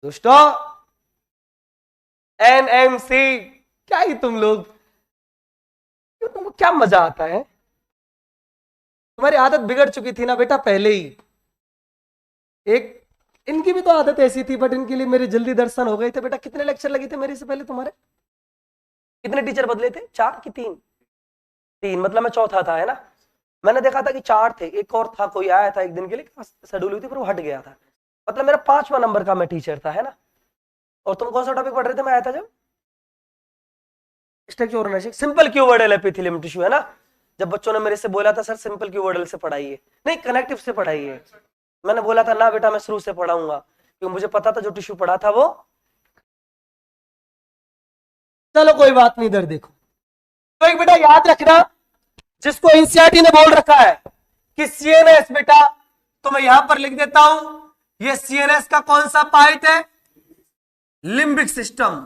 दोस्तों एनएमसी क्या ही तुम लोग, तुमको क्या मजा आता है? तुम्हारी आदत बिगड़ चुकी थी ना बेटा पहले ही। एक इनकी भी तो आदत ऐसी थी, बट इनके लिए मेरे जल्दी दर्शन हो गए थे। बेटा कितने लेक्चर लगे थे मेरे से पहले तुम्हारे? कितने टीचर बदले थे? 4 कि 3? 3 मतलब मैं चौथा था, है ना? मैंने देखा था कि 4 थे, एक और था, कोई आया था एक दिन के लिए, शेड्यूल हुई थी पर वो हट गया था। मतलब मेरा 5वां नंबर का मैं टीचर था, है ना? और तुम कौन सा टॉपिक पढ़ रहे थे? मैं आया था जब structure organisation, simple cuboidal epithelium tissue, है ना? जब बच्चों ने मेरे से बोला था सर सिंपल क्यूबॉइडल से पढ़ाइए, नहीं कनेक्टिव से पढ़ाइए, मैंने बोला था ना बेटा मैं शुरू से पढ़ाऊंगा, क्योंकि मुझे पता था जो टिश्यू पढ़ा था वो। चलो कोई बात नहीं, इधर देखो। तो एक बेटा याद रखना, जिसको एनसीईआरटी ने बोल रखा है कि सीएनएस, बेटा तो मैं यहां पर लिख देता हूं, ये सीएनएस का कौन सा पार्ट है? Limbic system.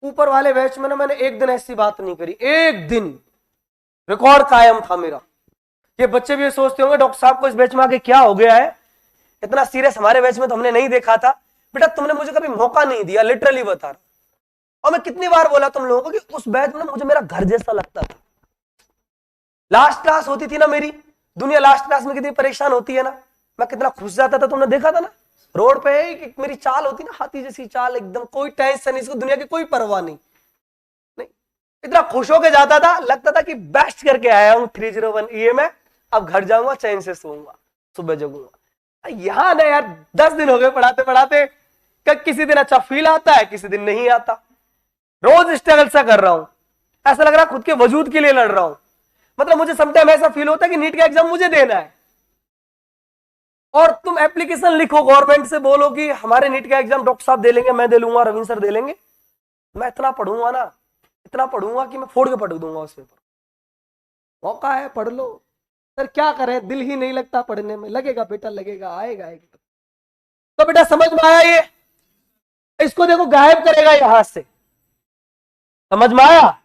ऊपर वाले बैच में ना मैंने एक दिन ऐसी बात नहीं करी, एक दिन रिकॉर्ड कायम था मेरा। ये बच्चे भी सोचते होंगे डॉक्टर साहब को इस बैच में आके क्या हो गया है, इतना सीरियस हमारे बैच में तो हमने नहीं देखा था। बेटा तुमने मुझे कभी मौका नहीं दिया, लिटरली बता रहा हूं। और मैं कितनी बार बोला तुम लोगों को कि उस बैच में मुझे मेरा घर जैसा लगता था। लास्ट क्लास होती थी ना मेरी, दुनिया लास्ट क्लास में कितनी परेशान होती है ना, मैं कितना खुश जाता था, तुमने देखा था ना रोड पे कि मेरी चाल होती ना हाथी जैसी चाल, एकदम कोई टेंशन नहीं, इसको दुनिया की कोई परवाह नहीं, इतना खुश होकर जाता था, लगता था कि बेस्ट करके आया हूं 301 ईए में, अब घर जाऊंगा चैन से सोऊंगा, सुबह जगूंगा। यहां ना यार 10 दिन हो गए पढ़ाते पढ़ाते, किसी दिन अच्छा फील आता है किसी दिन नहीं आता, रोज स्ट्रगल सा कर रहा हूं, ऐसा लग रहा है खुद के वजूद के लिए लड़ रहा हूं। मतलब मुझे समटाइम ऐसा फील होता है कि नीट का एग्जाम मुझे देना है, और तुम एप्लीकेशन लिखो गवर्नमेंट से, बोलो कि हमारे नीट का एग्जाम डॉक्टर साहब दे लेंगे, मैं दे लूंगा, रविंद्र सर दे लेंगे। मैं इतना पढ़ूंगा ना, इतना पढ़ूंगा कि मैं फोड़ के पढ़ दूंगा उस पेपर। मौका है पढ़ लो। सर क्या करें, दिल ही नहीं लगता पढ़ने में। लगेगा बेटा लगेगा, आएगा आएगा। तो बेटा समझ में आया? ये इसको देखो गायब करेगा ये हाथ से, समझ में आया?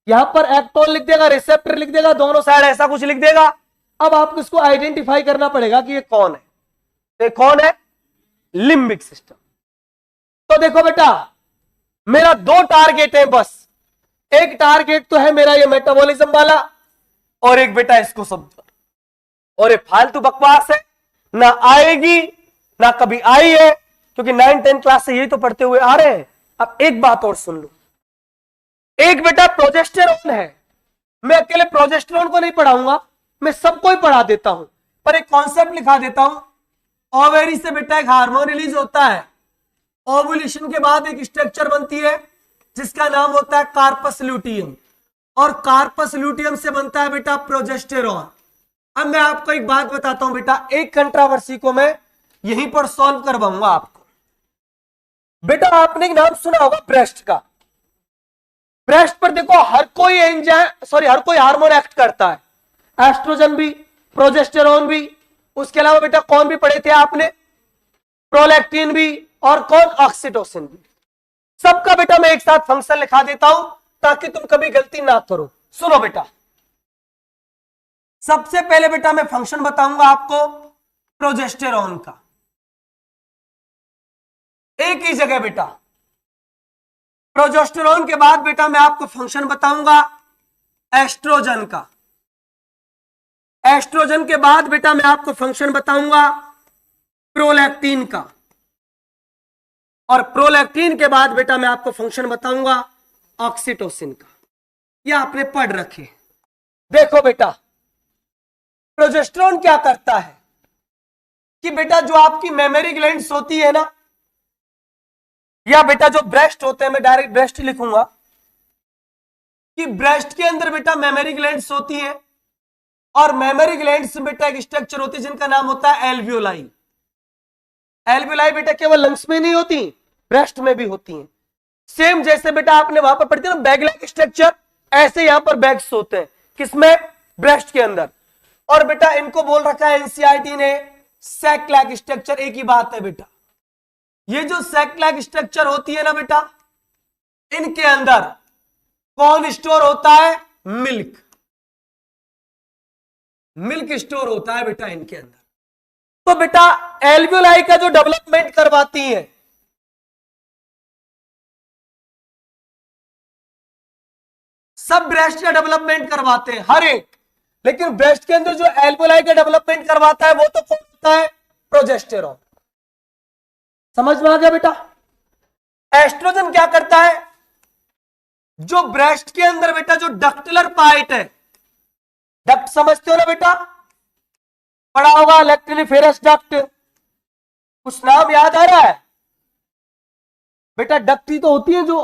यहां पर एक्टोन लिख देगा, रिसेप्टर लिख देगा, दोनों साइड ऐसा कुछ लिख देगा। अब आपको इसको आइडेंटिफाई करना पड़ेगा कि ये कौन है। तो ये कौन है? Limbic system. तो देखो बेटा मेरा 2 टारगेट है बस। एक टारगेट तो है मेरा ये मेटाबॉलिज्म वाला, और एक बेटा इसको समझो। और ये फालतू बकवास है, ना आएगी ना कभी आई है, क्योंकि 9-10 क्लास से यही तो पढ़ते हुए आ रहे हैं। अब एक बात और सुन लो, एक बेटा प्रोजेस्टेरोन है, मैं अकेले प्रोजेस्टेरोन को नहीं पढ़ाऊंगा, मैं सबको ही पढ़ा देता हूं, पर एक कॉन्सेप्ट लिखा देता हूं। ओवेरी से बेटा एक हार्मोन रिलीज होता है, ओवुलेशन के बाद एक स्ट्रक्चर बनती है जिसका नाम होता है कार्पस ल्यूटियम, और कार्पस ल्यूटियम से बनता है बेटा प्रोजेस्टेरोन। अब मैं आपको एक बात बताता हूं बेटा, एक कंट्रोवर्सी को मैं यहीं पर सॉल्व करवाऊंगा आपको। बेटा आपने एक नाम सुना होगा ब्रेस्ट का। ब्रेस्ट पर देखो हर कोई हर कोई हार्मोन एक्ट करता है, एस्ट्रोजन भी, प्रोजेस्टेरोन भी, उसके अलावा बेटा कौन भी पढ़े थे आपने, प्रोलैक्टिन भी, और कौन, ऑक्सीटोसिन भी। सबका बेटा मैं एक साथ फंक्शन लिखा देता हूं ताकि तुम कभी गलती ना करो। सुनो बेटा, सबसे पहले बेटा मैं फंक्शन बताऊंगा आपको प्रोजेस्टेरोन का, एक ही जगह बेटा। प्रोजेस्टेरोन के बाद बेटा मैं आपको फंक्शन बताऊंगा एस्ट्रोजन का। एस्ट्रोजन के बाद बेटा मैं आपको फंक्शन बताऊंगा प्रोलैक्टिन का, और प्रोलैक्टिन के बाद बेटा मैं आपको फंक्शन बताऊंगा ऑक्सीटोसिन का। यह आपने पढ़ रखे। देखो बेटा, प्रोजेस्टेरोन क्या करता है कि बेटा जो आपकी मेमोरी ग्लैंड्स होती है ना, या बेटा जो ब्रेस्ट होते हैं, मैं डायरेक्ट ब्रेस्ट लिखूंगा कि ब्रेस्ट के अंदर बेटा मेमोरी ग्लैंड्स होती है, और मेमोरी ग्लैंड्स बेटा एक स्ट्रक्चर होती है जिनका नाम होता है एल्वियोलाई। एल्वियोलाई बेटा केवल लंग्स में नहीं होती, ब्रेस्ट में भी होती हैं। सेम जैसे बेटा आपने वहां पर पढ़ी थी ना बैग लाइक स्ट्रक्चर, ऐसे यहां पर बैग्स होते हैं, किसमें, ब्रेस्ट के अंदर। और बेटा इनको बोल रखा है एनसीईआरटी ने सैक लाइक स्ट्रक्चर। एक ही बात है बेटा, ये जो सैक लाइक स्ट्रक्चर होती है ना बेटा, इनके अंदर कौन स्टोर होता है, मिल्क। मिल्क स्टोर होता है बेटा इनके अंदर। तो बेटा एल्वियोलाई का जो डेवलपमेंट करवाती है, सब ब्रेस्ट का डेवलपमेंट करवाते हैं हर एक, लेकिन ब्रेस्ट के अंदर जो एल्वियोलाई का डेवलपमेंट करवाता है वो तो कौन होता है, प्रोजेस्टेरोन। समझ में आ गया बेटा। एस्ट्रोजन क्या करता है, जो ब्रेस्ट के अंदर बेटा जो डक्टुलर पार्ट है, डक्ट समझते हो ना बेटा, पढ़ा होगा इलेक्ट्रिफेरस डक्ट, कुछ नाम याद आ रहा है बेटा। डक्ट ही तो होती है जो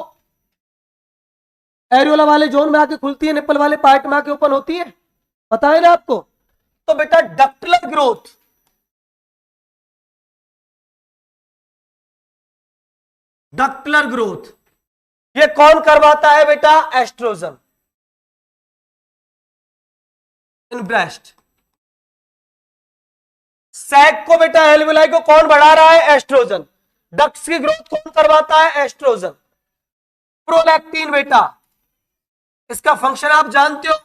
एरियोला वाले जोन में आके खुलती है, निप्पल वाले पार्ट में आके ओपन होती है, पता है ना आपको। तो बेटा डक्टुलर ग्रोथ, डक्टुलर ग्रोथ ये कौन करवाता है बेटा, एस्ट्रोजन इन ब्रेस्ट। सैक को बेटा एल्वियोलाई को कौन बढ़ा रहा है, एस्ट्रोजन। डक्ट्स की ग्रोथ कौन करवाता है, एस्ट्रोजन। प्रोलैक्टिन बेटा, इसका फंक्शन आप जानते हो,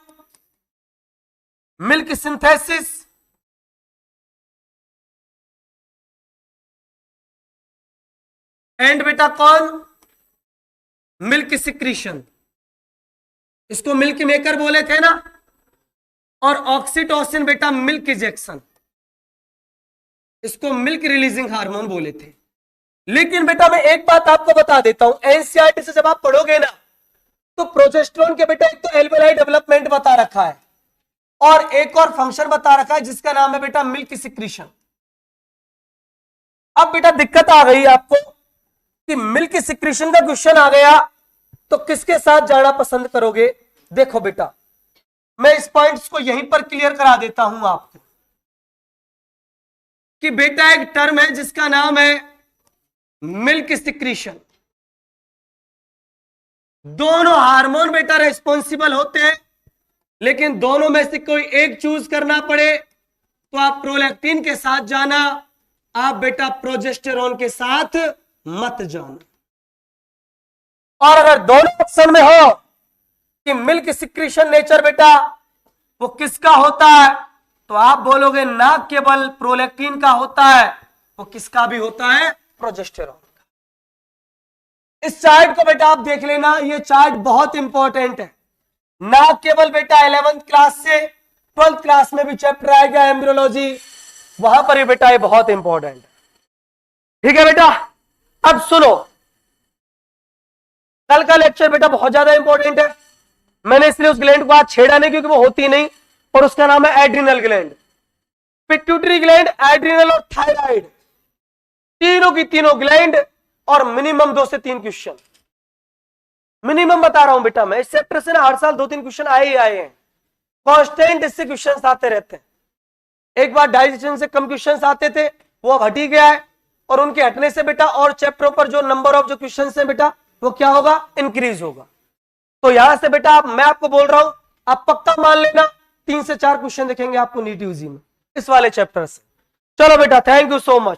मिल्क सिंथेसिस, एंड बेटा कौन, मिल्क सिक्रीशन, इसको मिल्क मेकर बोले थे ना। और ऑक्सीटोसिन बेटा मिल्क इजेक्शन, इसको मिल्क रिलीजिंग हार्मोन बोले थे। लेकिन बेटा मैं एक बात आपको बता देता हूं, एनसीईआरटी से जब आप पढ़ोगे ना तो प्रोजेस्टेरोन के बेटा एक तो एल्वियोलाई डेवलपमेंट बता रखा है, और एक और फंक्शन बता रखा है जिसका नाम है बेटा मिल्क सिक्रीशन। अब बेटा दिक्कत आ गई आपको कि मिल्क सिक्रीशन का क्वेश्चन आ गया तो किसके साथ जाना पसंद करोगे। देखो बेटा मैं इस पॉइंट्स को यहीं पर क्लियर करा देता हूं आपको कि बेटा एक टर्म है जिसका नाम है मिल्क सिक्रीशन। दोनों हार्मोन बेटा रेस्पॉन्सिबल होते हैं, लेकिन दोनों में से कोई एक चूज करना पड़े तो आप प्रोलैक्टिन के साथ जाना, आप बेटा प्रोजेस्टेरोन के साथ मत जाना। और अगर दोनों ऑप्शन में हो कि मिल्क सिक्रीशन नेचर बेटा वो किसका होता है, तो आप बोलोगे ना केवल प्रोलैक्टिन का होता है, वो किसका भी होता है, प्रोजेस्टेरोन का। इस चार्ट को बेटा आप देख लेना, ये चार्ट बहुत इंपॉर्टेंट है, ना केवल बेटा 11th क्लास से 12th क्लास में भी चैप्टर आएगा एम्ब्रियोलॉजी, वहां पर भी बेटा ये बहुत इंपॉर्टेंट है। ठीक है बेटा, अब सुनो, कल का लेक्चर बेटा बहुत ज्यादा इंपॉर्टेंट है। मैंने इसलिए उस ग्लैंड को आज छेड़ा नहीं क्योंकि वो होती नहीं, और उसका नाम है adrenal gland. Pituitary gland, adrenal और थायराइड, तीनों की तीनों ग्लैंड, और मिनिमम 2 से 3 क्वेश्चन, मिनिमम बता रहा हूं बेटा मैं। इस चैप्टर से ना हर साल 2-3 क्वेश्चन आए ही आए हैं, कांस्टेंट इससे क्वेश्चन आते रहते हैं। एक बार डाइजेशन से कम क्वेश्चन आते थे, वो अब हट ही गया है, और उनके हटने से बेटा और चैप्टरों पर जो नंबर ऑफ जो क्वेश्चन है बेटा वो क्या होगा, इंक्रीज होगा। तो यहां से बेटा मैं आपको बोल रहा हूं, आप पक्का मान लेना 3 से 4 क्वेश्चन देखेंगे आपको नीट यूजी में इस वाले चैप्टर से। चलो बेटा, थैंक यू सो मच।